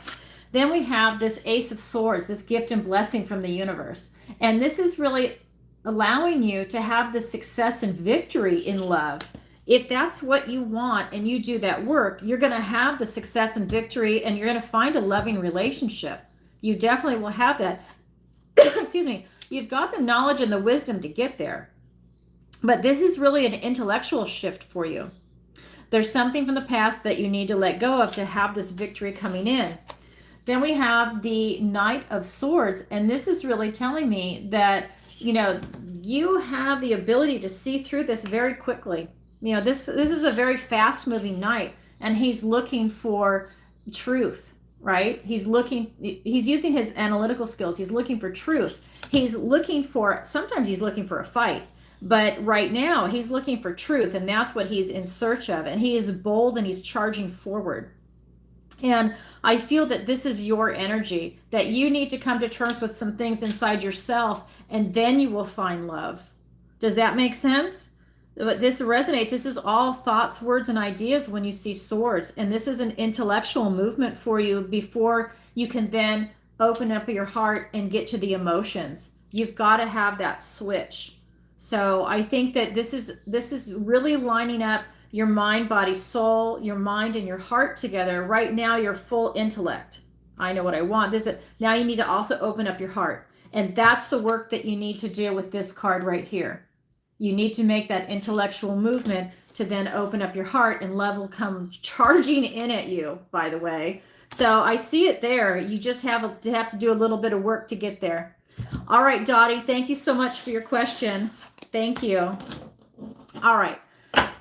Then we have this Ace of Swords, this gift and blessing from the universe. And this is really allowing you to have the success and victory in love. If that's what you want and you do that work, you're going to have the success and victory, and you're going to find a loving relationship. You definitely will have that. Excuse me. You've got the knowledge and the wisdom to get there. But this is really an intellectual shift for you. There's something from the past that you need to let go of to have this victory coming in. Then we have the Knight of Swords, and this is really telling me that, you know, you have the ability to see through this very quickly. You know, this is a very fast moving knight, and he's looking for truth, right? He's using his analytical skills. He's looking for truth. Sometimes he's looking for a fight, but right now he's looking for truth, and that's what he's in search of. And he is bold and he's charging forward. And I feel that this is your energy, that you need to come to terms with some things inside yourself, and then you will find love. Does that make sense? But this resonates. This is all thoughts, words, and ideas when you see swords. And this is an intellectual movement for you before you can then open up your heart and get to the emotions. You've got to have that switch. So I think that this is really lining up your mind, body, soul, your mind, and your heart together. Right now, you're full intellect. I know what I want. Now you need to also open up your heart. And that's the work that you need to do with this card right here. You need to make that intellectual movement to then open up your heart, and love will come charging in at you, by the way. So I see it there. You just have to do a little bit of work to get there. All right, Dottie, thank you so much for your question. Thank you. All right.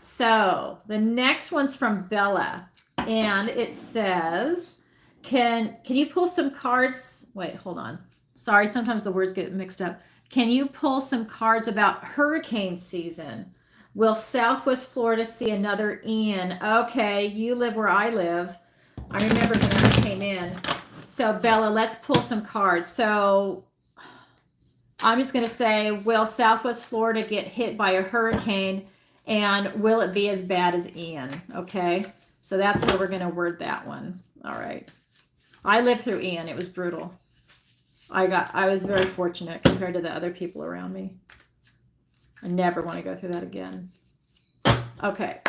So the next one's from Bella, and it says, can you pull some cards? Wait, hold on. Sorry, sometimes the words get mixed up. Can you pull some cards about hurricane season? Will Southwest Florida see another Ian? Okay, you live where I live. I remember when that came in. So Bella, let's pull some cards. So I'm just going to say, will Southwest Florida get hit by a hurricane, and will it be as bad as Ian? Okay, so that's how we're going to word that one. All right. I lived through Ian. It was brutal. I was very fortunate compared to the other people around me. I never want to go through that again. Okay.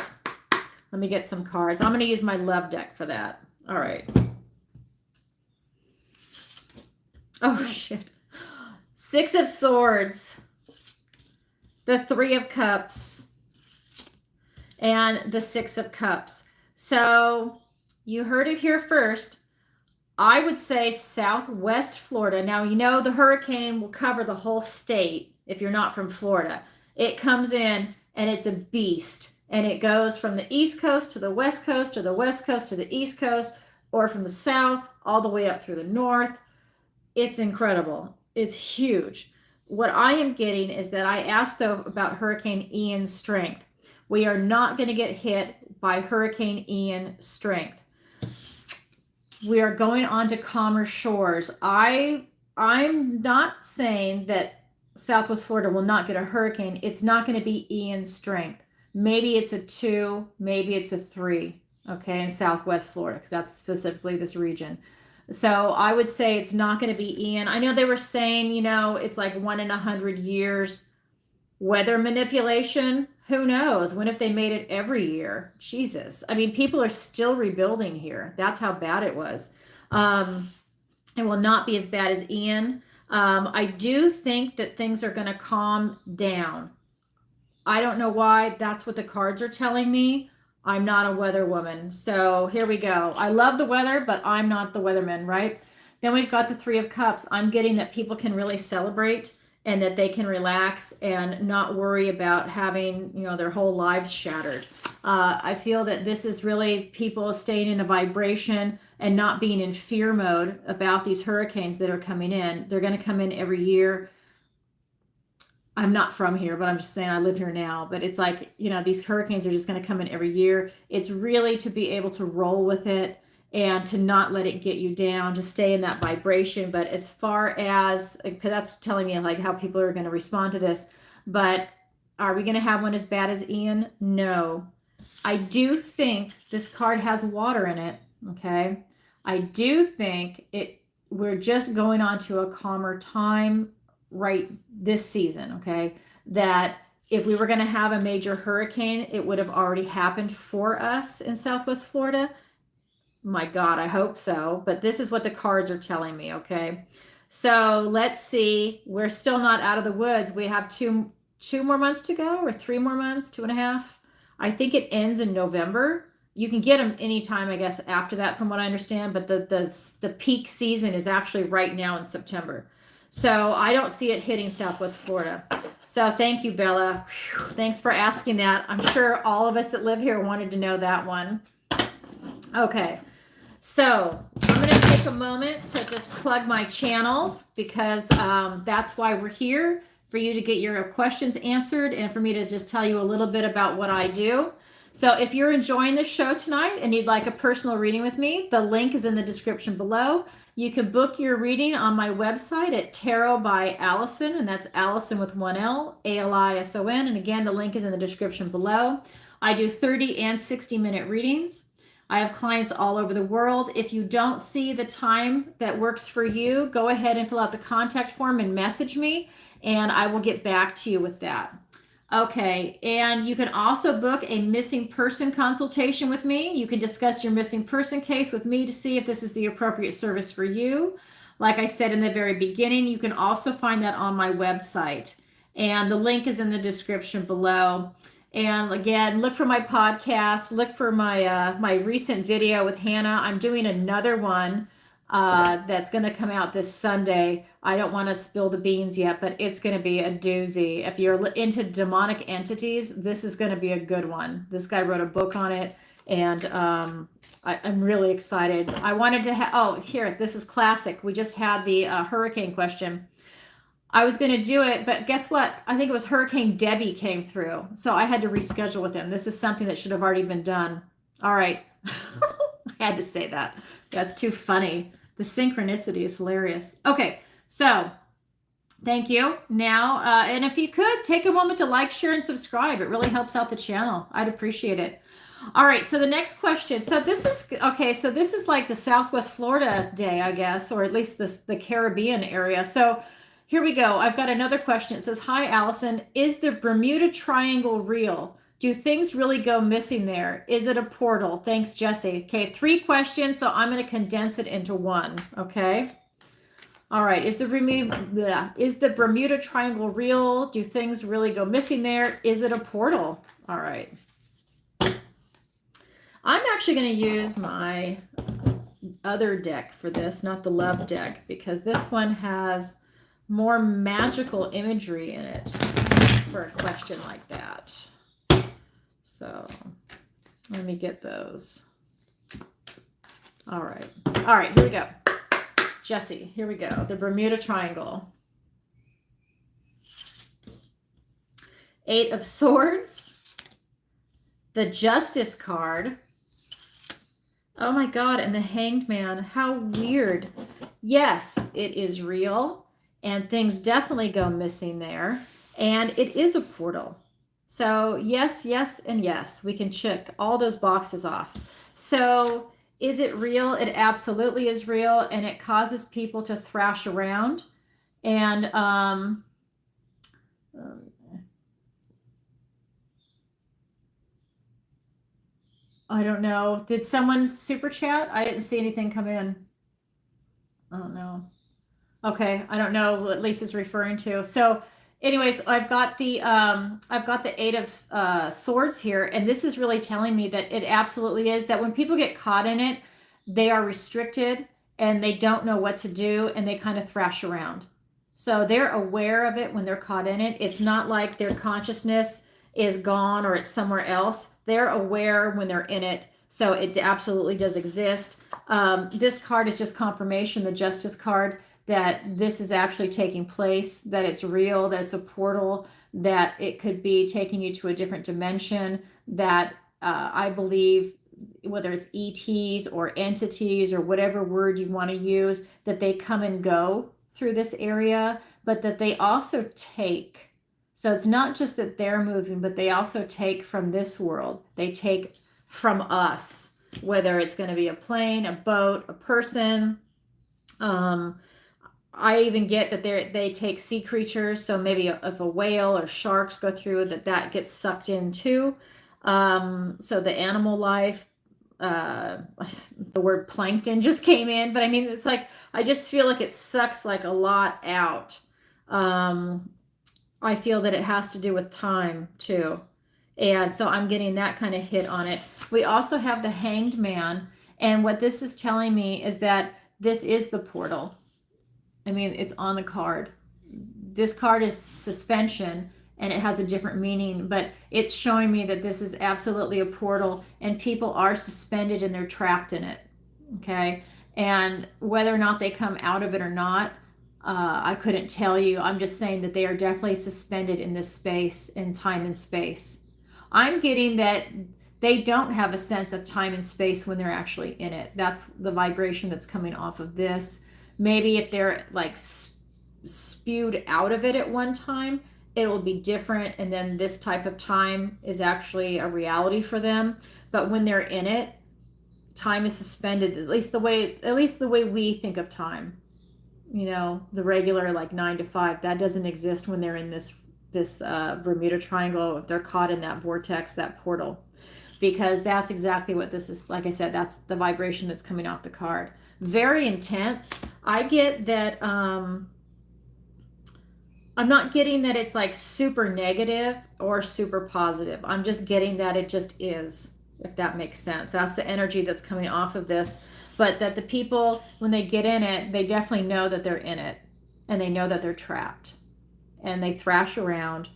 Let me get some cards. I'm going to use my love deck for that. All right. Oh, shit. Six of Swords. The Three of Cups. And the Six of Cups. So you heard it here first. I would say Southwest Florida. Now, you know the hurricane will cover the whole state if you're not from Florida. It comes in and it's a beast. And it goes from the East Coast to the West Coast, or the West Coast to the East Coast, or from the South all the way up through the North. It's incredible. It's huge. What I am getting is that I asked, though, about Hurricane Ian's strength. We are not going to get hit by Hurricane Ian strength. We are going on to calmer shores. I'm not saying that Southwest Florida will not get a hurricane. It's not going to be Ian's strength. Maybe it's a 2, maybe it's a 3, okay, in Southwest Florida, because that's specifically this region. So I would say it's not going to be Ian. I know they were saying, it's like 1 in 100 years weather manipulation. Who knows? When if they made it every year? Jesus. I mean, people are still rebuilding here. That's how bad it was. It will not be as bad as Ian. I do think that things are going to calm down. I don't know why. That's what the cards are telling me. I'm not a weather woman. So here we go. I love the weather, but I'm not the weatherman, right? Then we've got the Three of Cups. I'm getting that people can really celebrate and that they can relax and not worry about having, their whole lives shattered. I feel that this is really people staying in a vibration and not being in fear mode about these hurricanes that are coming in. They're going to come in every year. I'm not from here, but I'm just saying I live here now. But it's like, these hurricanes are just going to come in every year. It's really to be able to roll with it and to not let it get you down, to stay in that vibration. But as far as, because that's telling me like how people are going to respond to this, but are we going to have one as bad as Ian? No. I do think this card has water in it, okay? I do think we're just going on to a calmer time right this season, okay? That if we were going to have a major hurricane, it would have already happened for us in Southwest Florida. My God, I hope so. But this is what the cards are telling me, okay? So let's see. We're still not out of the woods. We have two more months to go, or 3 more months, 2.5. I think it ends in November. You can get them anytime, I guess, after that, from what I understand. But the peak season is actually right now in September. So I don't see it hitting Southwest Florida. So thank you, Bella. Whew, thanks for asking that. I'm sure all of us that live here wanted to know that one. Okay. So I'm going to take a moment to just plug my channels, because that's why we're here, for you to get your questions answered and for me to just tell you a little bit about what I do. So if you're enjoying this show tonight and you'd like a personal reading with me, the link is in the description below. You can book your reading on my website at TarotbyAlison, and that's Alison with 1 L, A-L-I-S-O-N. And again, the link is in the description below. I do 30 and 60-minute readings. I have clients all over the world. If you don't see the time that works for you, go ahead and fill out the contact form and message me, and I will get back to you with that. Okay, and you can also book a missing person consultation with me. You can discuss your missing person case with me to see if this is the appropriate service for you. Like I said in the very beginning, you can also find that on my website, and the link is in the description below. And again, look for my podcast, look for my my recent video with Hannah. I'm doing another one that's going to come out this Sunday. I don't want to spill the beans yet, but it's going to be a doozy. If you're into demonic entities, this is going to be a good one. This guy wrote a book on it, and I'm really excited. I wanted to have, oh, here, this is classic. We just had the hurricane question. I was going to do it, but guess what? I think it was Hurricane Debbie came through. So I had to reschedule with him. This is something that should have already been done. All right. I had to say that. That's too funny. The synchronicity is hilarious. Okay. So thank you. Now, and if you could take a moment to like, share, and subscribe, it really helps out the channel. I'd appreciate it. All right, so the next question. So this is, okay, so this is like the Southwest Florida day, I guess, or at least the Caribbean area. So here we go. I've got another question. It says, hi, Alison. Is the Bermuda Triangle real? Do things really go missing there? Is it a portal? Thanks, Jesse. Okay, 3 questions, so I'm going to condense it into one, okay? All right, is the Bermuda Triangle real? Do things really go missing there? Is it a portal? All right. I'm actually going to use my other deck for this, not the love deck, because this one has more magical imagery in it for a question like that. So let me get those. All right. All right, here we go. Jesse, here we go. The Bermuda Triangle. 8 of Swords. The Justice card. Oh my God, and the Hanged Man. How weird. Yes, it is real, and things definitely go missing there, and it is a portal. So yes, yes, and yes. We can check all those boxes off. So is it real? It absolutely is real, and it causes people to thrash around. And I don't know. Did someone super chat? I didn't see anything come in. Oh no. Okay, I don't know what Lisa's referring to. So anyways, I've got the 8 of Swords here, and this is really telling me that it absolutely is, that when people get caught in it, they are restricted and they don't know what to do, and they kind of thrash around. So they're aware of it when they're caught in it. It's not like their consciousness is gone or it's somewhere else. They're aware when they're in it. So it absolutely does exist. This card is just confirmation, the Justice card, that this is actually taking place, that it's real, that it's a portal, that it could be taking you to a different dimension, that I believe, whether it's ETs or entities or whatever word you want to use, that they come and go through this area, but that they also take. So it's not just that they're moving, but they also take from this world. They take from us, whether it's going to be a plane, a boat, a person. I even get that they take sea creatures. So maybe if a whale or sharks go through, that gets sucked in too. So the animal life, the word plankton just came in, but I mean, it's like, I just feel like it sucks like a lot out. I feel that it has to do with time too. And so I'm getting that kind of hit on it. We also have the Hanged Man. And what this is telling me is that this is the portal. I mean, it's on the card. This card is suspension, and it has a different meaning, but it's showing me that this is absolutely a portal, and people are suspended and they're trapped in it. Okay. And whether or not they come out of it or not, I couldn't tell you. I'm just saying that they are definitely suspended in this space, in time and space. I'm getting that they don't have a sense of time and space when they're actually in it. That's the vibration that's coming off of this. Maybe if they're like spewed out of it at one time, it will be different. And then this type of time is actually a reality for them. But when they're in it, time is suspended, at least the way we think of time. You know, the regular like 9 to 5, that doesn't exist when they're in this Bermuda Triangle, if they're caught in that vortex, that portal, because that's exactly what this is. Like I said, that's the vibration that's coming off the card. Very intense. I get that, I'm not getting that it's like super negative or super positive. I'm just getting that it just is, if that makes sense. That's the energy that's coming off of this. But that the people, when they get in it, they definitely know that they're in it, and they know that they're trapped, and they thrash around.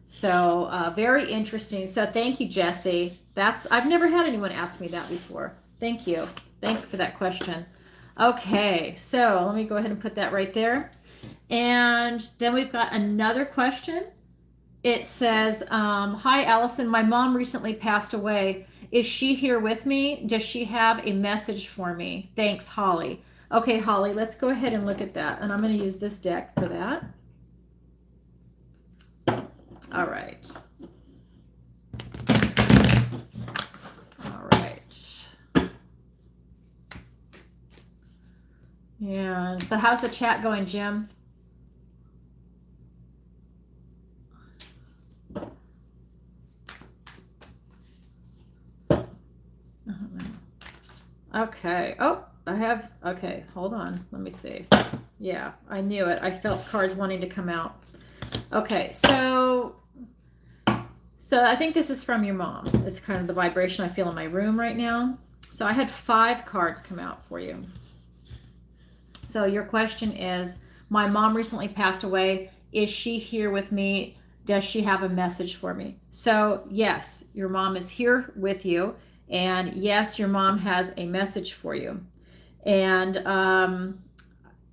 So very interesting. So thank you, Jesse. I've never had anyone ask me that before. Thank you. Thank you for that question. Okay, so let me go ahead and put that right there. And then we've got another question. It says, hi, Alison. My mom recently passed away. Is she here with me? Does she have a message for me? Thanks, Holly. Okay, Holly, let's go ahead and look at that. And I'm going to use this deck for that. All right. All right. Yeah. So how's the chat going, Jim? Okay. Oh, okay, hold on. Let me see. Yeah, I knew it. I felt cards wanting to come out. Okay, so I think this is from your mom. It's kind of the vibration I feel in my room right now. So I had 5 cards come out for you. So your question is, my mom recently passed away. Is she here with me? Does she have a message for me? So yes, your mom is here with you. And yes, your mom has a message for you. And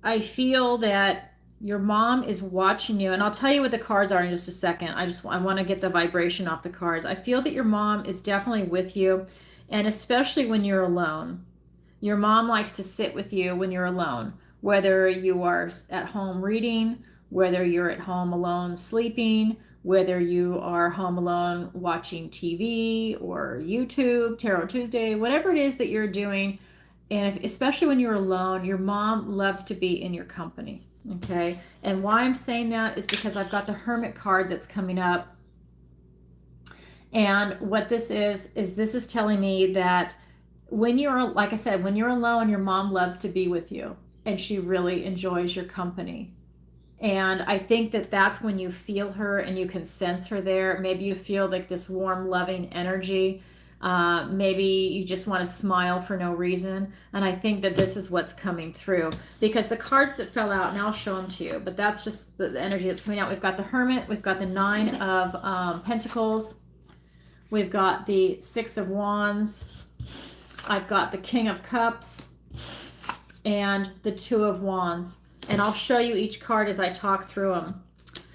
I feel that your mom is watching you. And I'll tell you what the cards are in just a second. I want to get the vibration off the cards. I feel that your mom is definitely with you. And especially when you're alone. Your mom likes to sit with you when you're alone, whether you are at home reading, whether you're at home alone sleeping, whether you are home alone watching TV or YouTube, Tarot Tuesday, whatever it is that you're doing. And especially when you're alone, your mom loves to be in your company. Okay. And why I'm saying that is because I've got the Hermit card that's coming up. And what this is this is telling me that when you're, like I said, when you're alone, your mom loves to be with you and she really enjoys your company. And I think that that's when you feel her and you can sense her there. Maybe you feel like this warm, loving energy. Maybe you just want to smile for no reason. And I think that this is what's coming through, because the cards that fell out, and I'll show them to you, but that's just the energy that's coming out. We've got the Hermit, we've got the 9 of Pentacles, we've got the 6 of Wands, I've got the King of Cups, and the 2 of Wands. And I'll show you each card as I talk through them.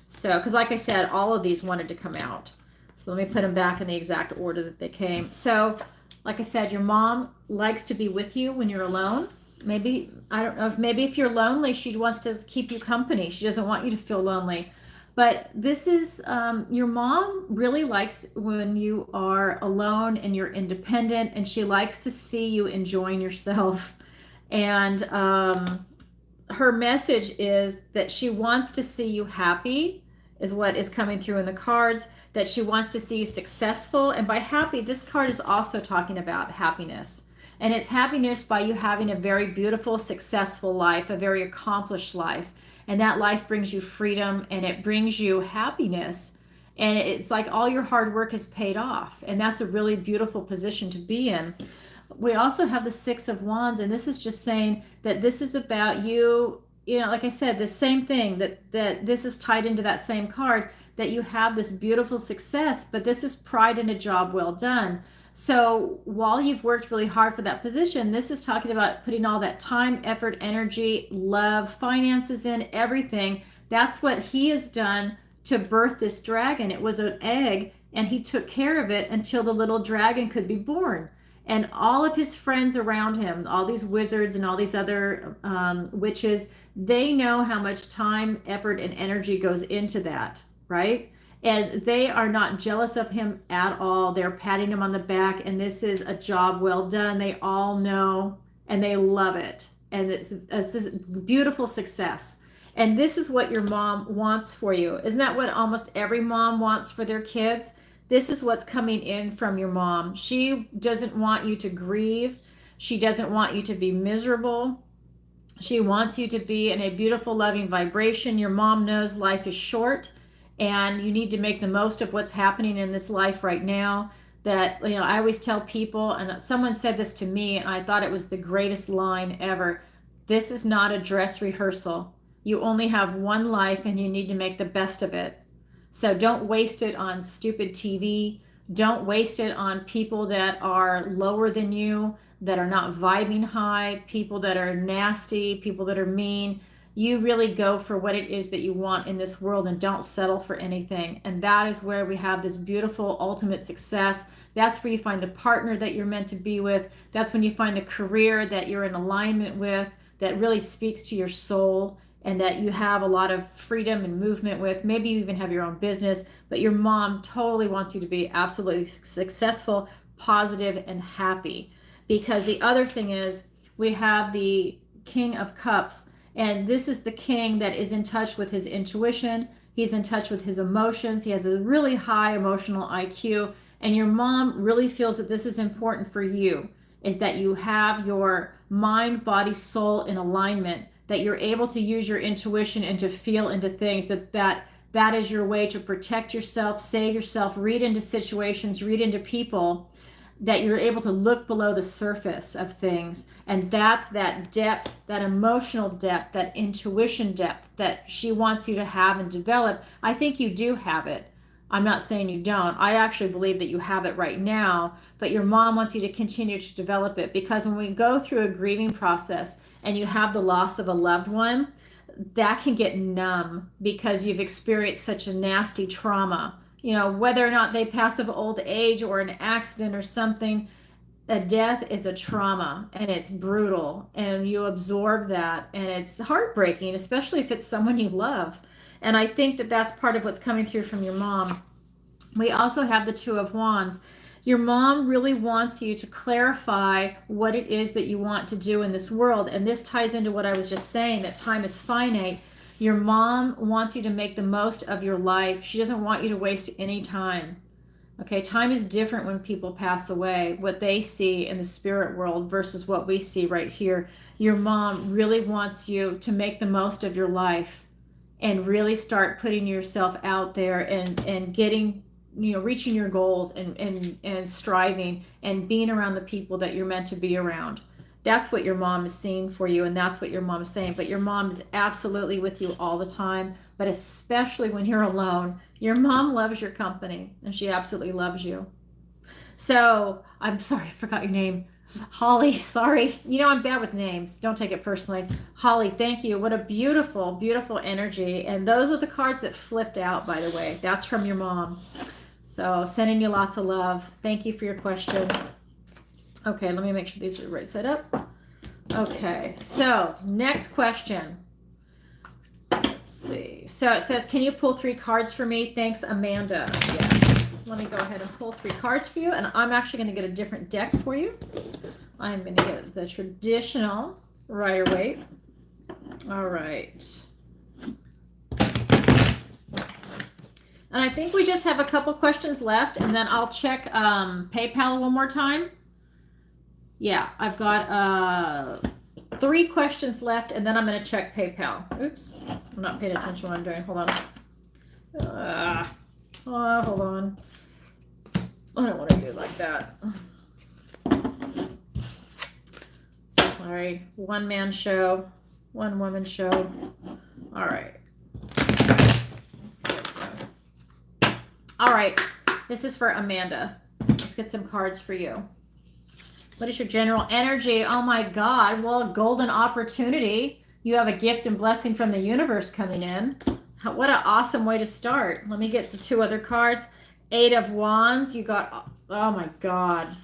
So, because like I said, all of these wanted to come out. So let me put them back in the exact order that they came. So, like I said, your mom likes to be with you when you're alone. Maybe, I don't know, maybe if you're lonely, she wants to keep you company. She doesn't want you to feel lonely. But this is, your mom really likes when you are alone and you're independent, and she likes to see you enjoying yourself. And her message is that she wants to see you happy, is what is coming through in the cards, that she wants to see you successful. And by happy, this card is also talking about happiness. And it's happiness by you having a very beautiful, successful life, a very accomplished life. And that life brings you freedom and it brings you happiness. And it's like all your hard work is paid off. And that's a really beautiful position to be in. We also have the 6 of Wands, and this is just saying that this is about you, you know, like I said, the same thing, that this is tied into that same card, that you have this beautiful success, but this is pride in a job well done. So while you've worked really hard for that position, this is talking about putting all that time, effort, energy, love, finances in, everything. That's what he has done to birth this dragon. It was an egg, and he took care of it until the little dragon could be born. And all of his friends around him, all these wizards and all these other witches, they know how much time, effort, and energy goes into that, right? And they are not jealous of him at all. They're patting him on the back, and this is a job well done. They all know, and they love it. And it's this beautiful success. And this is what your mom wants for you. Isn't that what almost every mom wants for their kids? This is what's coming in from your mom. She doesn't want you to grieve. She doesn't want you to be miserable. She wants you to be in a beautiful, loving vibration. Your mom knows life is short and you need to make the most of what's happening in this life right now. That, you know, I always tell people, and someone said this to me, and I thought it was the greatest line ever. This is not a dress rehearsal. You only have one life and you need to make the best of it. So don't waste it on stupid TV. Don't waste it on people that are lower than you, that are not vibing high, people that are nasty, people that are mean. You really go for what it is that you want in this world and don't settle for anything. And that is where we have this beautiful ultimate success. That's where you find the partner that you're meant to be with. That's when you find a career that you're in alignment with, that really speaks to your soul, and that you have a lot of freedom and movement with. Maybe you even have your own business, but your mom totally wants you to be absolutely successful, positive, and happy. Because the other thing is, we have the King of Cups, and this is the king that is in touch with his intuition. He's in touch with his emotions. He has a really high emotional IQ. And your mom really feels that this is important for you, is that you have your mind, body, soul in alignment, that you're able to use your intuition and to feel into things, that is your way to protect yourself, save yourself, read into situations, read into people, that you're able to look below the surface of things. And that's that depth, that emotional depth, that intuition depth that she wants you to have and develop. I think you do have it. I'm not saying you don't. I actually believe that you have it right now, but your mom wants you to continue to develop it, because when we go through a grieving process and you have the loss of a loved one, that can get numb because you've experienced such a nasty trauma. Whether or not they pass of old age or an accident or something, a death is a trauma, and it's brutal, and you absorb that, and it's heartbreaking, especially if it's someone you love. And I think that that's part of what's coming through from your mom. We also have the Two of Wands. Your mom really wants you to clarify what it is that you want to do in this world. And this ties into what I was just saying, that time is finite. Your mom wants you to make the most of your life. She doesn't want you to waste any time. Okay, time is different when people pass away, what they see in the spirit world versus what we see right here. Your mom really wants you to make the most of your life and really start putting yourself out there and getting, reaching your goals and striving and being around the people that you're meant to be around. That's what your mom is seeing for you, and that's what your mom is saying. But your mom is absolutely with you all the time, but especially when you're alone. Your mom loves your company, and she absolutely loves you. So, I'm sorry, I forgot your name. Holly, sorry. I'm bad with names. Don't take it personally. Holly, thank you. What a beautiful, beautiful energy. And those are the cards that flipped out, by the way. That's from your mom. So, sending you lots of love. Thank you for your question. Okay, let me make sure these are right side up. Okay, so next question. Let's see. So it says, can you pull 3 cards for me? Thanks, Amanda. Yes. Let me go ahead and pull 3 cards for you. And I'm actually going to get a different deck for you. I'm going to get the traditional Rider-Waite. All right. And I think we just have a couple questions left, and then I'll check PayPal one more time. Yeah, I've got 3 questions left, and then I'm going to check PayPal. Oops, I'm not paying attention to what I'm doing. Hold on. Hold on. I don't want to do it like that. Sorry, one-man show, one-woman show. All right. All right, this is for Amanda. Let's get some cards for you. What is your general energy? Oh my God. Well, golden opportunity. You have a gift and blessing from the universe coming in. What an awesome way to start. Let me get the 2 other cards. 8 of Wands. You got, oh my God.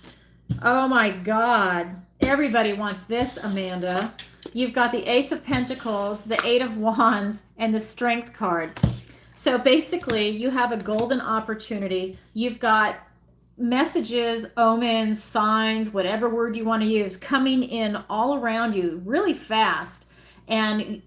Oh my God. Everybody wants this, Amanda. You've got the Ace of Pentacles, the 8 of Wands, and the Strength card. So basically, you have a golden opportunity. You've got messages, omens, signs, whatever word you want to use, coming in all around you really fast. And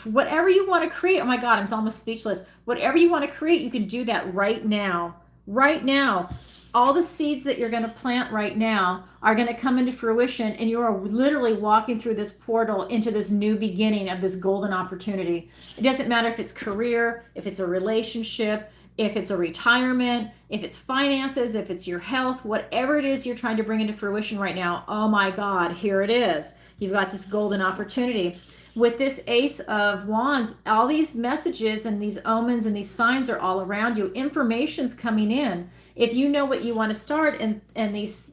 whatever you want to create, oh my God, I'm almost speechless. Whatever you want to create, you can do that right now. Right now. All the seeds that you're going to plant right now are going to come into fruition, and you are literally walking through this portal into this new beginning of this golden opportunity. It doesn't matter if it's career, if it's a relationship, if it's a retirement, if it's finances, if it's your health, whatever it is you're trying to bring into fruition right now, oh my God, here it is. You've got this golden opportunity. With this Ace of Wands, all these messages and these omens and these signs are all around you. Information's coming in. If you know what you want to start, and these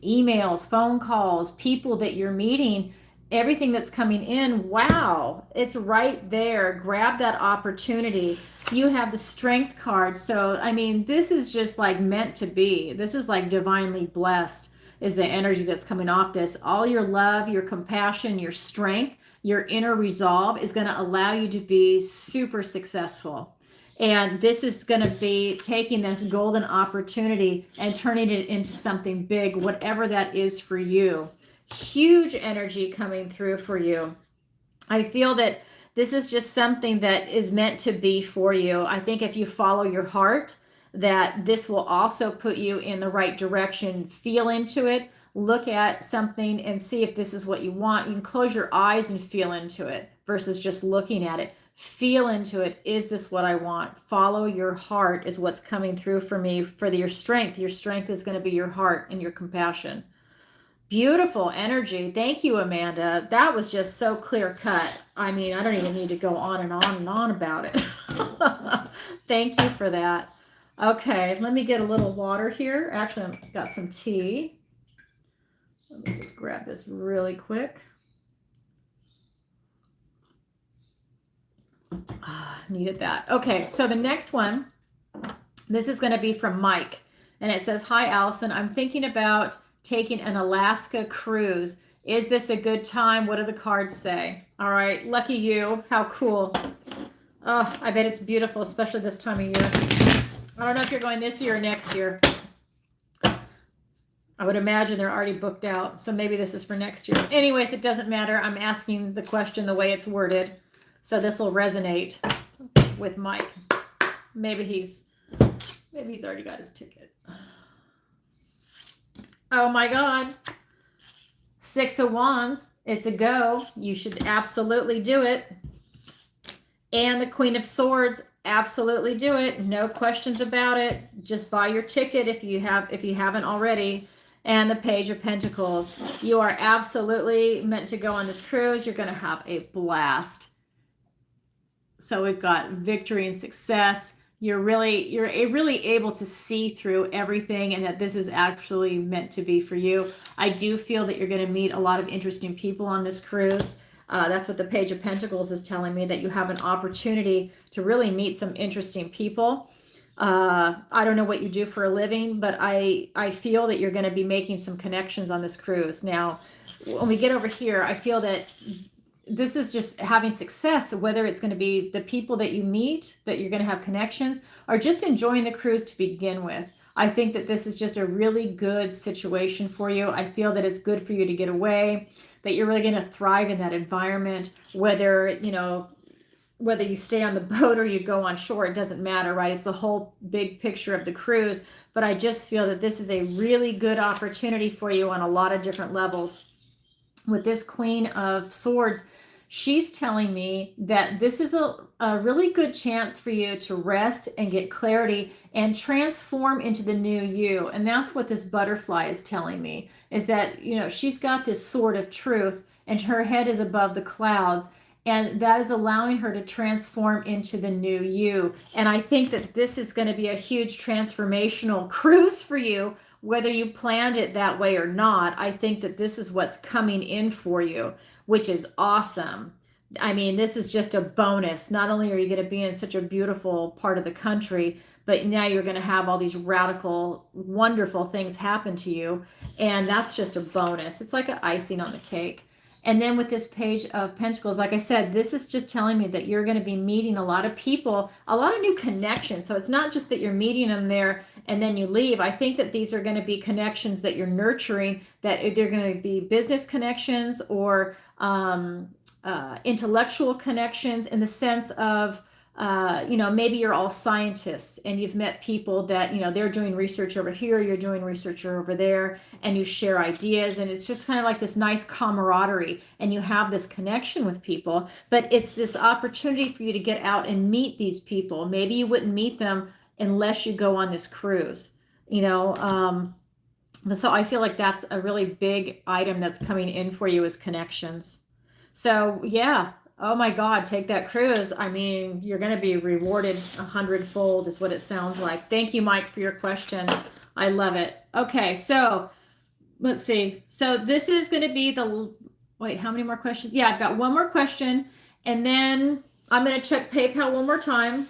emails, phone calls, people that you're meeting, everything that's coming in, wow, it's right there. Grab that opportunity. You have the Strength card. So, I mean, this is just like meant to be. This is like divinely blessed is the energy that's coming off this. All your love, your compassion, your strength, your inner resolve is going to allow you to be super successful. And this is going to be taking this golden opportunity and turning it into something big, whatever that is for you. Huge energy coming through for you. I feel that this is just something that is meant to be for you. I think if you follow your heart, that this will also put you in the right direction. Feel into it, look at something and see if this is what you want. You can close your eyes and feel into it versus just looking at it. Feel into it. Is this what I want? Follow your heart is what's coming through for me for your strength. Your strength is going to be your heart and your compassion. Beautiful energy. Thank you, Amanda. That was just so clear cut. I mean, I don't even need to go on and on and on about it. Thank you for that. Okay, let me get a little water here. Actually, I've got some tea. Let me just grab this really quick. Needed that. Okay, so the next one, this is going to be from Mike. And it says, "Hi, Alison. I'm thinking about taking an Alaska cruise. Is this a good time? What do the cards say?" All right, lucky you. How cool. Oh, I bet it's beautiful, especially this time of year. I don't know if you're going this year or next year. I would imagine they're already booked out, so maybe this is for next year. Anyways, it doesn't matter. I'm asking the question the way it's worded, so this will resonate with Mike. Maybe he's already got his ticket. Oh my God. 6 of Wands. It's a go. You should absolutely do it. And the Queen of Swords. Absolutely do it. No questions about it. Just buy your ticket if you haven't already. And the Page of Pentacles. You are absolutely meant to go on this cruise. You're going to have a blast. So we've got victory and success. You're really able to see through everything, and that this is actually meant to be for you. I do feel that you're going to meet a lot of interesting people on this cruise. That's what the Page of Pentacles is telling me, that you have an opportunity to really meet some interesting people. I don't know what you do for a living, but I feel that you're going to be making some connections on this cruise. Now, when we get over here, I feel that this is just having success, whether it's going to be the people that you meet, that you're going to have connections, or just enjoying the cruise to begin with. I think that this is just a really good situation for you. I feel that it's good for you to get away, that you're really going to thrive in that environment, whether you stay on the boat or you go on shore, it doesn't matter, right? It's the whole big picture of the cruise. But I just feel that this is a really good opportunity for you on a lot of different levels. With this Queen of Swords, she's telling me that this is a really good chance for you to rest and get clarity and transform into the new you. And that's what this butterfly is telling me, is that, she's got this sword of truth and her head is above the clouds. And that is allowing her to transform into the new you. And I think that this is going to be a huge transformational cruise for you, whether you planned it that way or not. I think that this is what's coming in for you, which is awesome. I mean, this is just a bonus. Not only are you going to be in such a beautiful part of the country, but now you're going to have all these radical, wonderful things happen to you. And that's just a bonus. It's like an icing on the cake. And then with this Page of Pentacles, like I said, this is just telling me that you're going to be meeting a lot of people, a lot of new connections. So it's not just that you're meeting them there and then you leave. I think that these are going to be connections that you're nurturing, that they're going to be business connections or intellectual connections, in the sense of, maybe you're all scientists and you've met people that, they're doing research over here, you're doing research over there, and you share ideas. And it's just kind of like this nice camaraderie, and you have this connection with people. But it's this opportunity for you to get out and meet these people. Maybe you wouldn't meet them unless you go on this cruise, so I feel like that's a really big item that's coming in for you, is connections. So yeah. Oh my God, take that cruise. I mean, you're going to be rewarded 100-fold is what it sounds like. Thank you, Mike, for your question. I love it. Okay, so let's see. So this is going to be Wait, how many more questions? Yeah, I've got one more question, and then I'm going to check PayPal one more time.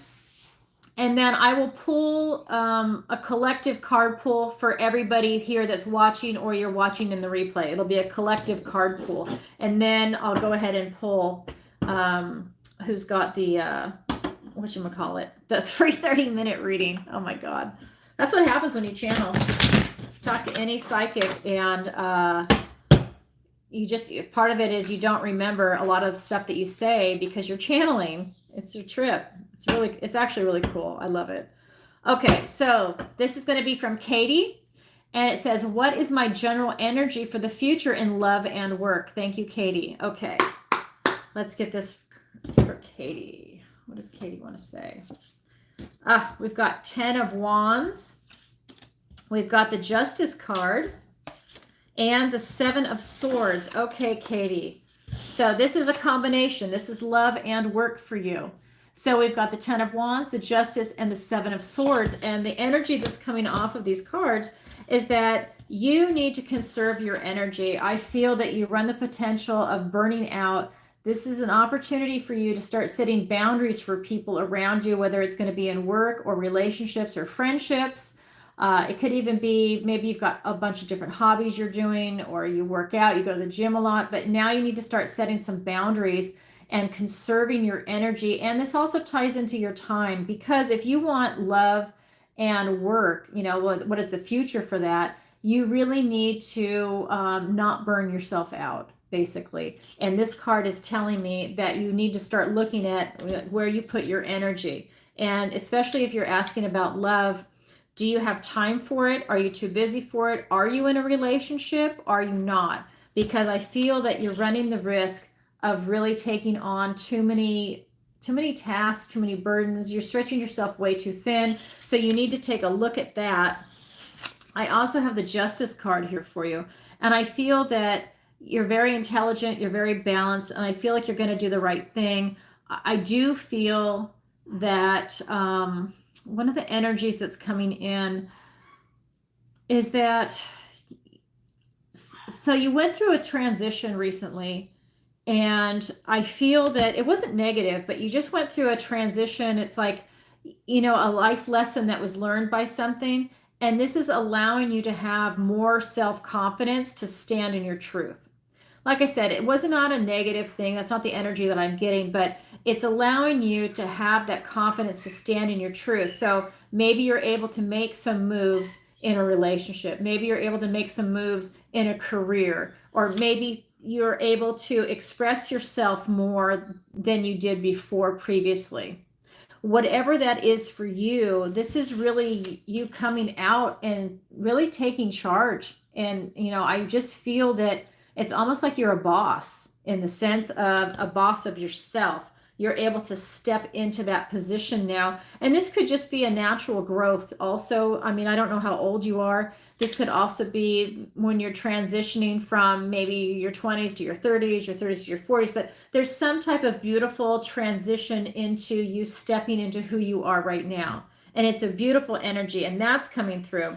And then I will pull a collective card pull for everybody here that's watching, or you're watching in the replay. It'll be a collective card pull. And then I'll go ahead and pull who's got the, whatchamacallit, the 330-minute reading. Oh my God. That's what happens when you channel. Talk to any psychic, and you just, part of it is you don't remember a lot of the stuff that you say because you're channeling. It's a trip. It's actually really cool. I love it. Okay, so this is going to be from Katie, and it says, what is my general energy for the future in love and work? Thank you, Katie. Okay, let's get this for Katie. What does Katie want to say? We've got 10 of Wands. We've got the Justice card and the 7 of Swords. Okay, Katie. So this is a combination. This is love and work for you. So we've got the 10 of Wands, the Justice, and the 7 of Swords. And the energy that's coming off of these cards is that you need to conserve your energy. I feel that you run the potential of burning out. This is an opportunity for you to start setting boundaries for people around you, whether it's going to be in work or relationships or friendships. It could even be, maybe you've got a bunch of different hobbies you're doing, or you work out, you go to the gym a lot, but now you need to start setting some boundaries and conserving your energy. And this also ties into your time, because if you want love and work, you know, what is the future for that? You really need to not burn yourself out, basically. And this card is telling me that you need to start looking at where you put your energy. And especially if you're asking about love, do you have time for it? Are you too busy for it? Are you in a relationship? Are you not? Because I feel that you're running the risk of really taking on too many tasks, too many burdens. You're stretching yourself way too thin. So you need to take a look at that. I also have the Justice card here for you. And I feel that you're very intelligent, you're very balanced, and I feel like you're going to do the right thing. I do feel that one of the energies that's coming in is that, so you went through a transition recently, and I feel that it wasn't negative, but you just went through a transition. It's like, you know, a life lesson that was learned by something. And this is allowing you to have more self-confidence to stand in your truth. Like I said, it was not a negative thing. That's not the energy that I'm getting, but it's allowing you to have that confidence to stand in your truth. So maybe you're able to make some moves in a relationship. Maybe you're able to make some moves in a career, or maybe you're able to express yourself more than you did before previously. Whatever that is for you, this is really you coming out and really taking charge. And, you know, I just feel that it's almost like you're a boss, in the sense of a boss of yourself. You're able to step into that position now. And this could just be a natural growth also. I mean, I don't know how old you are. This could also be when you're transitioning from maybe your 20s to your 30s to your 40s, but there's some type of beautiful transition into you stepping into who you are right now. And it's a beautiful energy, and that's coming through.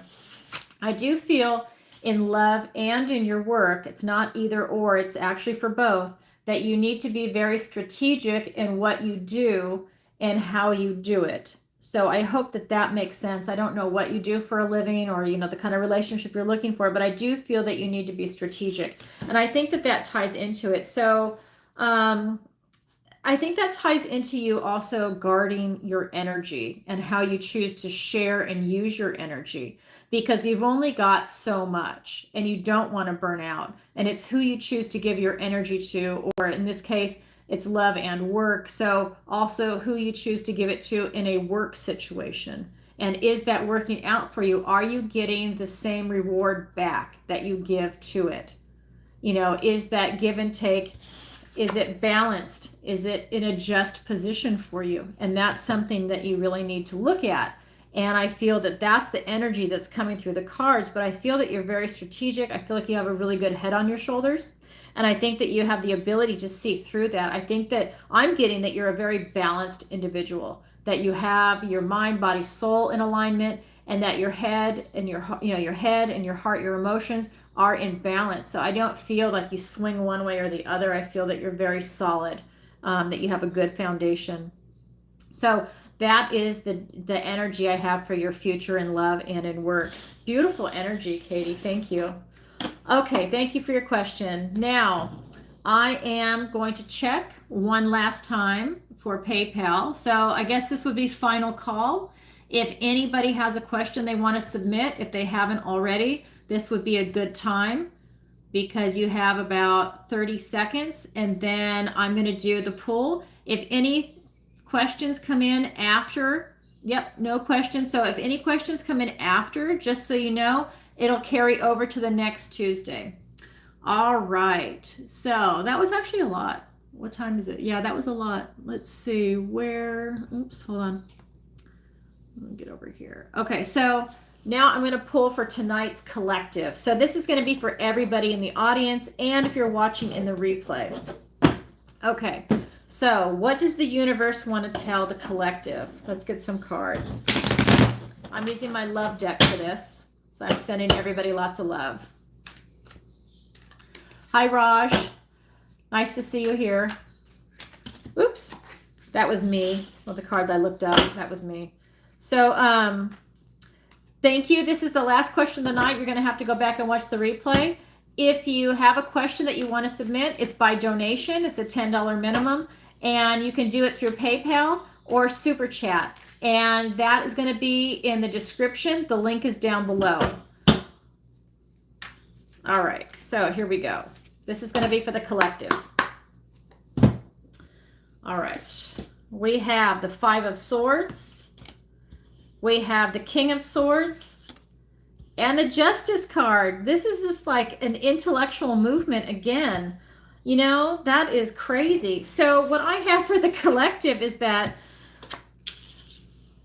I do feel in love and in your work, it's not either or, it's actually for both, that you need to be very strategic in what you do and how you do it. So I hope that that makes sense. I don't know what you do for a living, or, you know, the kind of relationship you're looking for, but I do feel that you need to be strategic. And I think that that ties into it. So I think that ties into you also guarding your energy and how you choose to share and use your energy, because you've only got so much and you don't want to burn out. And it's who you choose to give your energy to, or in this case, it's love and work. So also who you choose to give it to in a work situation. And is that working out for you? Are you getting the same reward back that you give to it? You know, is that give and take, is it balanced? Is it in a just position for you? And that's something that you really need to look at. And I feel that that's the energy that's coming through the cards, but I feel that you're very strategic. I feel like you have a really good head on your shoulders. And I think that you have the ability to see through that. I think that I'm getting that you're a very balanced individual, that you have your mind, body, soul in alignment, and that your head and your head and your heart, your emotions are in balance. So I don't feel like you swing one way or the other. I feel that you're very solid, that you have a good foundation. So that is the energy I have for your future in love and in work. Beautiful energy, Katie. Thank you. Okay, thank you for your question. Now, I am going to check one last time for PayPal. So I guess this would be final call. If anybody has a question they want to submit, if they haven't already, this would be a good time because you have about 30 seconds and then I'm going to do the poll. If any questions come in after, yep, no questions. So if any questions come in after, just so you know, it'll carry over to the next Tuesday. All right. So that was actually a lot. What time is it? Yeah, that was a lot. Let's see where, oops, hold on. Let me get over here. Okay, so now I'm going to pull for tonight's collective. So this is going to be for everybody in the audience and if you're watching in the replay. Okay, so what does the universe want to tell the collective? Let's get some cards. I'm using my love deck for this. So I'm sending everybody lots of love. Hi, Raj. Nice to see you here. Oops, that was me. Well, the cards I looked up, that was me. So thank you. This is the last question of the night. You're going to have to go back and watch the replay. If you have a question that you want to submit, it's by donation. It's a $10 minimum. And you can do it through PayPal or Super Chat. And that is going to be in the description. The link is down below. All right, so here we go. This is going to be for the collective. All right, we have the Five of Swords. We have the King of Swords and the Justice card. This is just like an intellectual movement again. You know, that is crazy. So what I have for the collective is that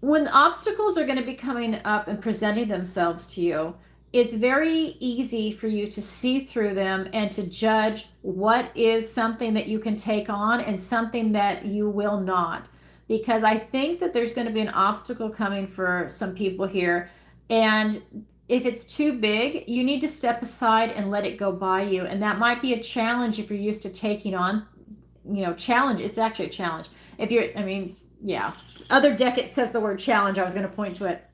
when obstacles are going to be coming up and presenting themselves to you, it's very easy for you to see through them and to judge what is something that you can take on and something that you will not. Because I think that there's going to be an obstacle coming for some people here. And if it's too big, you need to step aside and let it go by you. And that might be a challenge if you're used to taking on, challenge. It's actually a challenge. If you're, yeah. Other deck, it says the word challenge. I was going to point to it.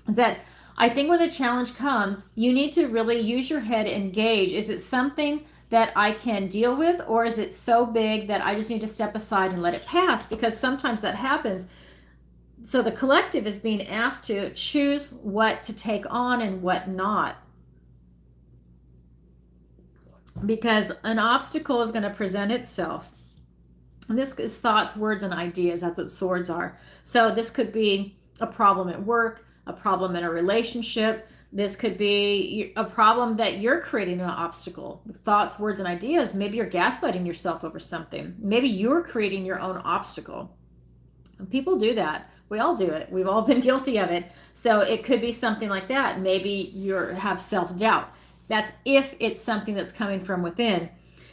Is that I think when the challenge comes, you need to really use your head and gauge. Is it something that I can deal with, or is it so big that I just need to step aside and let it pass? Because sometimes that happens. So the collective is being asked to choose what to take on and what not. Because an obstacle is going to present itself. And this is thoughts, words, and ideas. That's what swords are. So this could be a problem at work, a problem in a relationship. This could be a problem that you're creating an obstacle. Thoughts, words, and ideas. Maybe you're gaslighting yourself over something. Maybe you're creating your own obstacle. And people do that. We all do it. We've all been guilty of it. So it could be something like that. Maybe you have self-doubt. That's if it's something that's coming from within.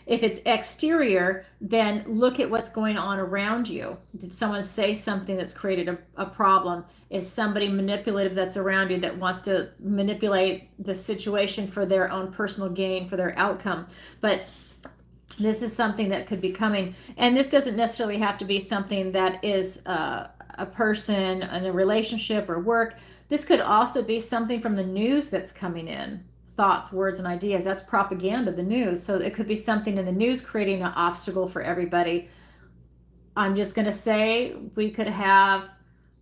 If it's exterior, then look at what's going on around you. Did someone say something that's created a problem? Is somebody manipulative that's around you that wants to manipulate the situation for their own personal gain, for their outcome? But this is something that could be coming. And this doesn't necessarily have to be something that is a person in a relationship or work. This could also be something from the news that's coming in. Thoughts, words, and ideas. That's propaganda, the news. So it could be something in the news creating an obstacle for everybody. I'm just going to say we could have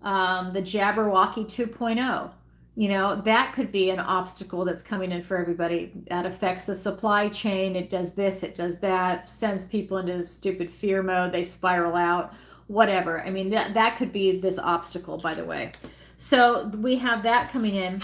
the Jabberwocky 2.0. That could be an obstacle that's coming in for everybody. That affects the supply chain. It does this, it does that, sends people into stupid fear mode. They spiral out, whatever. That could be this obstacle, by the way. So we have that coming in.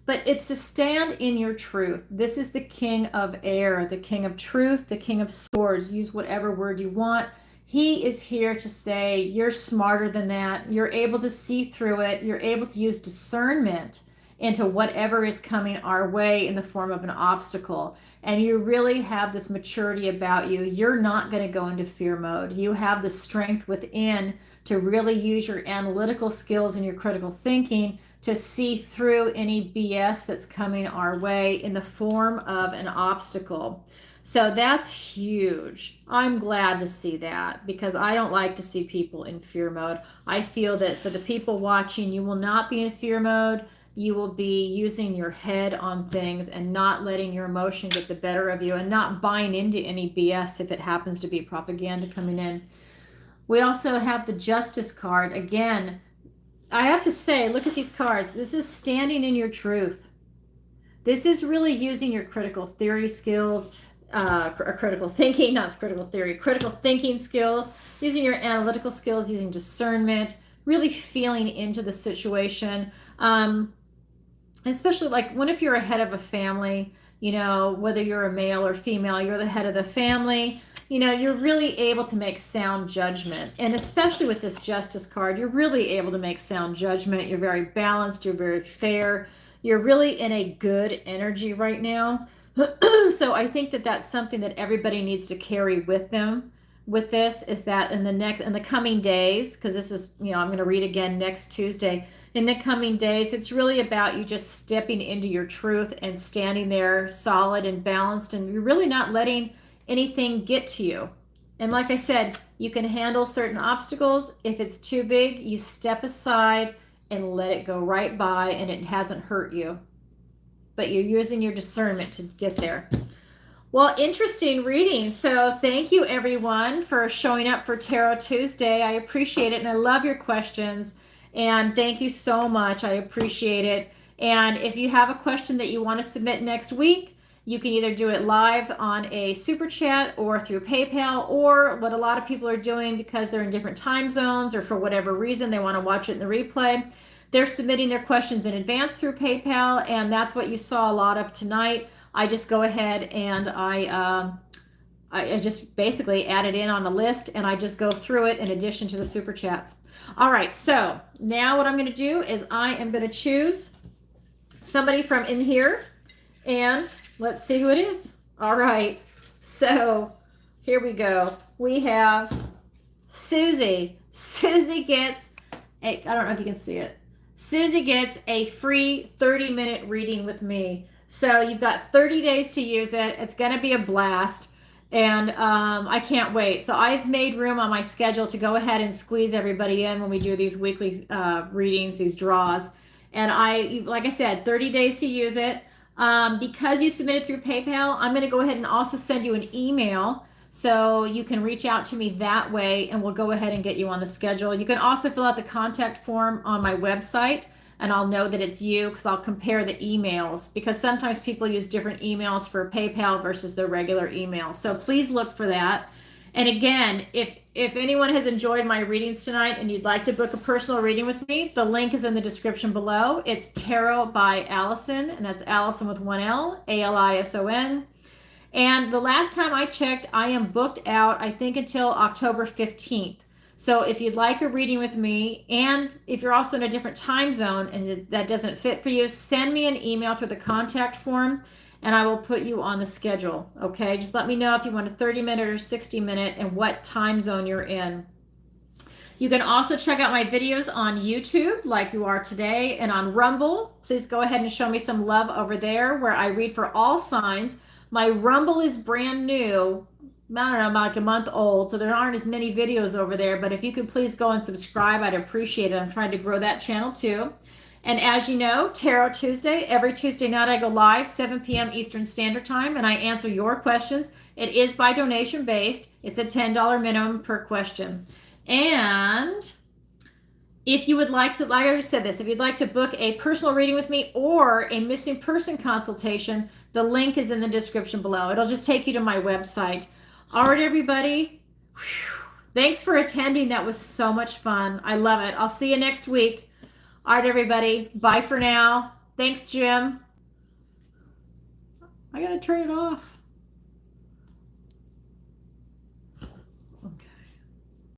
But it's to stand in your truth. This is the King of Air, the King of Truth, the King of Swords. Use whatever word you want. He is here to say you're smarter than that. You're able to see through it. You're able to use discernment into whatever is coming our way in the form of an obstacle. And you really have this maturity about you. You're not going to go into fear mode. You have the strength within to really use your analytical skills and your critical thinking to see through any BS that's coming our way in the form of an obstacle. So that's huge. I'm glad to see that because I don't like to see people in fear mode. I feel that for the people watching, you will not be in fear mode. You will be using your head on things and not letting your emotion get the better of you and not buying into any BS if it happens to be propaganda coming in. We also have the Justice card. Again, I have to say, look at these cards. This is standing in your truth. This is really using your critical theory skills, critical thinking, not critical theory, critical thinking skills, using your analytical skills, using discernment, really feeling into the situation. Especially like what if you're a head of a family, you know, whether you're a male or female, you're the head of the family, you know, you're really able to make sound judgment. And especially with this Justice card, you're really able to make sound judgment. You're very balanced, you're very fair, you're really in a good energy right now. So I think that that's something that everybody needs to carry with them with this, is that in the coming days, because this is, you know, I'm going to read again next Tuesday. In the coming days, it's really about you just stepping into your truth and standing there solid and balanced, and you're really not letting anything get to you. And like I said, you can handle certain obstacles. If it's too big, you step aside and let it go right by, and it hasn't hurt you. But you're using your discernment to get there. Well, interesting reading. So thank you everyone for showing up for Tarot Tuesday. I appreciate it, and I love your questions. And thank you so much. I appreciate it. And if you have a question that you want to submit next week, you can either do it live on a super chat or through PayPal, or what a lot of people are doing because they're in different time zones or for whatever reason they want to watch it in the replay. They're submitting their questions in advance through PayPal, and that's what you saw a lot of tonight. I just go ahead and I just basically add it in on a list, and I just go through it in addition to the super chats. All right, so now what I'm going to do is I am going to choose somebody from in here, and let's see who it is. All right, so here we go. We have Susie. Susie gets I don't know if you can see it. Susie gets a free 30-minute reading with me. So you've got 30 days to use it. It's going to be a blast. And I can't wait. So I've made room on my schedule to go ahead and squeeze everybody in when we do these weekly readings, these draws. And like I said, 30 days to use it. Because you submitted through PayPal, I'm going to go ahead and also send you an email so you can reach out to me that way, and we'll go ahead and get you on the schedule. You can also fill out the contact form on my website, and I'll know that it's you because I'll compare the emails, because sometimes people use different emails for PayPal versus their regular email. So please look for that. And again, if anyone has enjoyed my readings tonight and you'd like to book a personal reading with me, the link is in the description below. It's TarotbyAlison, and that's Alison with one L, Alison. And the last time I checked, I am booked out, I think, until October 15th. So if you'd like a reading with me, and if you're also in a different time zone and that doesn't fit for you, send me an email through the contact form, and I will put you on the schedule. Okay, just let me know if you want a 30-minute or 60-minute and what time zone you're in. You can also check out my videos on YouTube like you are today, and on Rumble. Please go ahead and show me some love over there, where I read for all signs. My Rumble is brand new. I don't know, like a month old, so there aren't as many videos over there, but if you could please go and subscribe, I'd appreciate it. I'm trying to grow that channel too. And as you know, Tarot Tuesday, every Tuesday night I go live, 7 p.m. Eastern Standard Time, and I answer your questions. It is by donation based. It's a $10 minimum per question. And if you would like to, like I just said this, if you'd like to book a personal reading with me or a missing person consultation, the link is in the description below. It'll just take you to my website. All right, everybody. Thanks for attending. That was so much fun. I love it. I'll see you next week. All right, everybody. Bye for now. Thanks, Jim. I got to turn it off.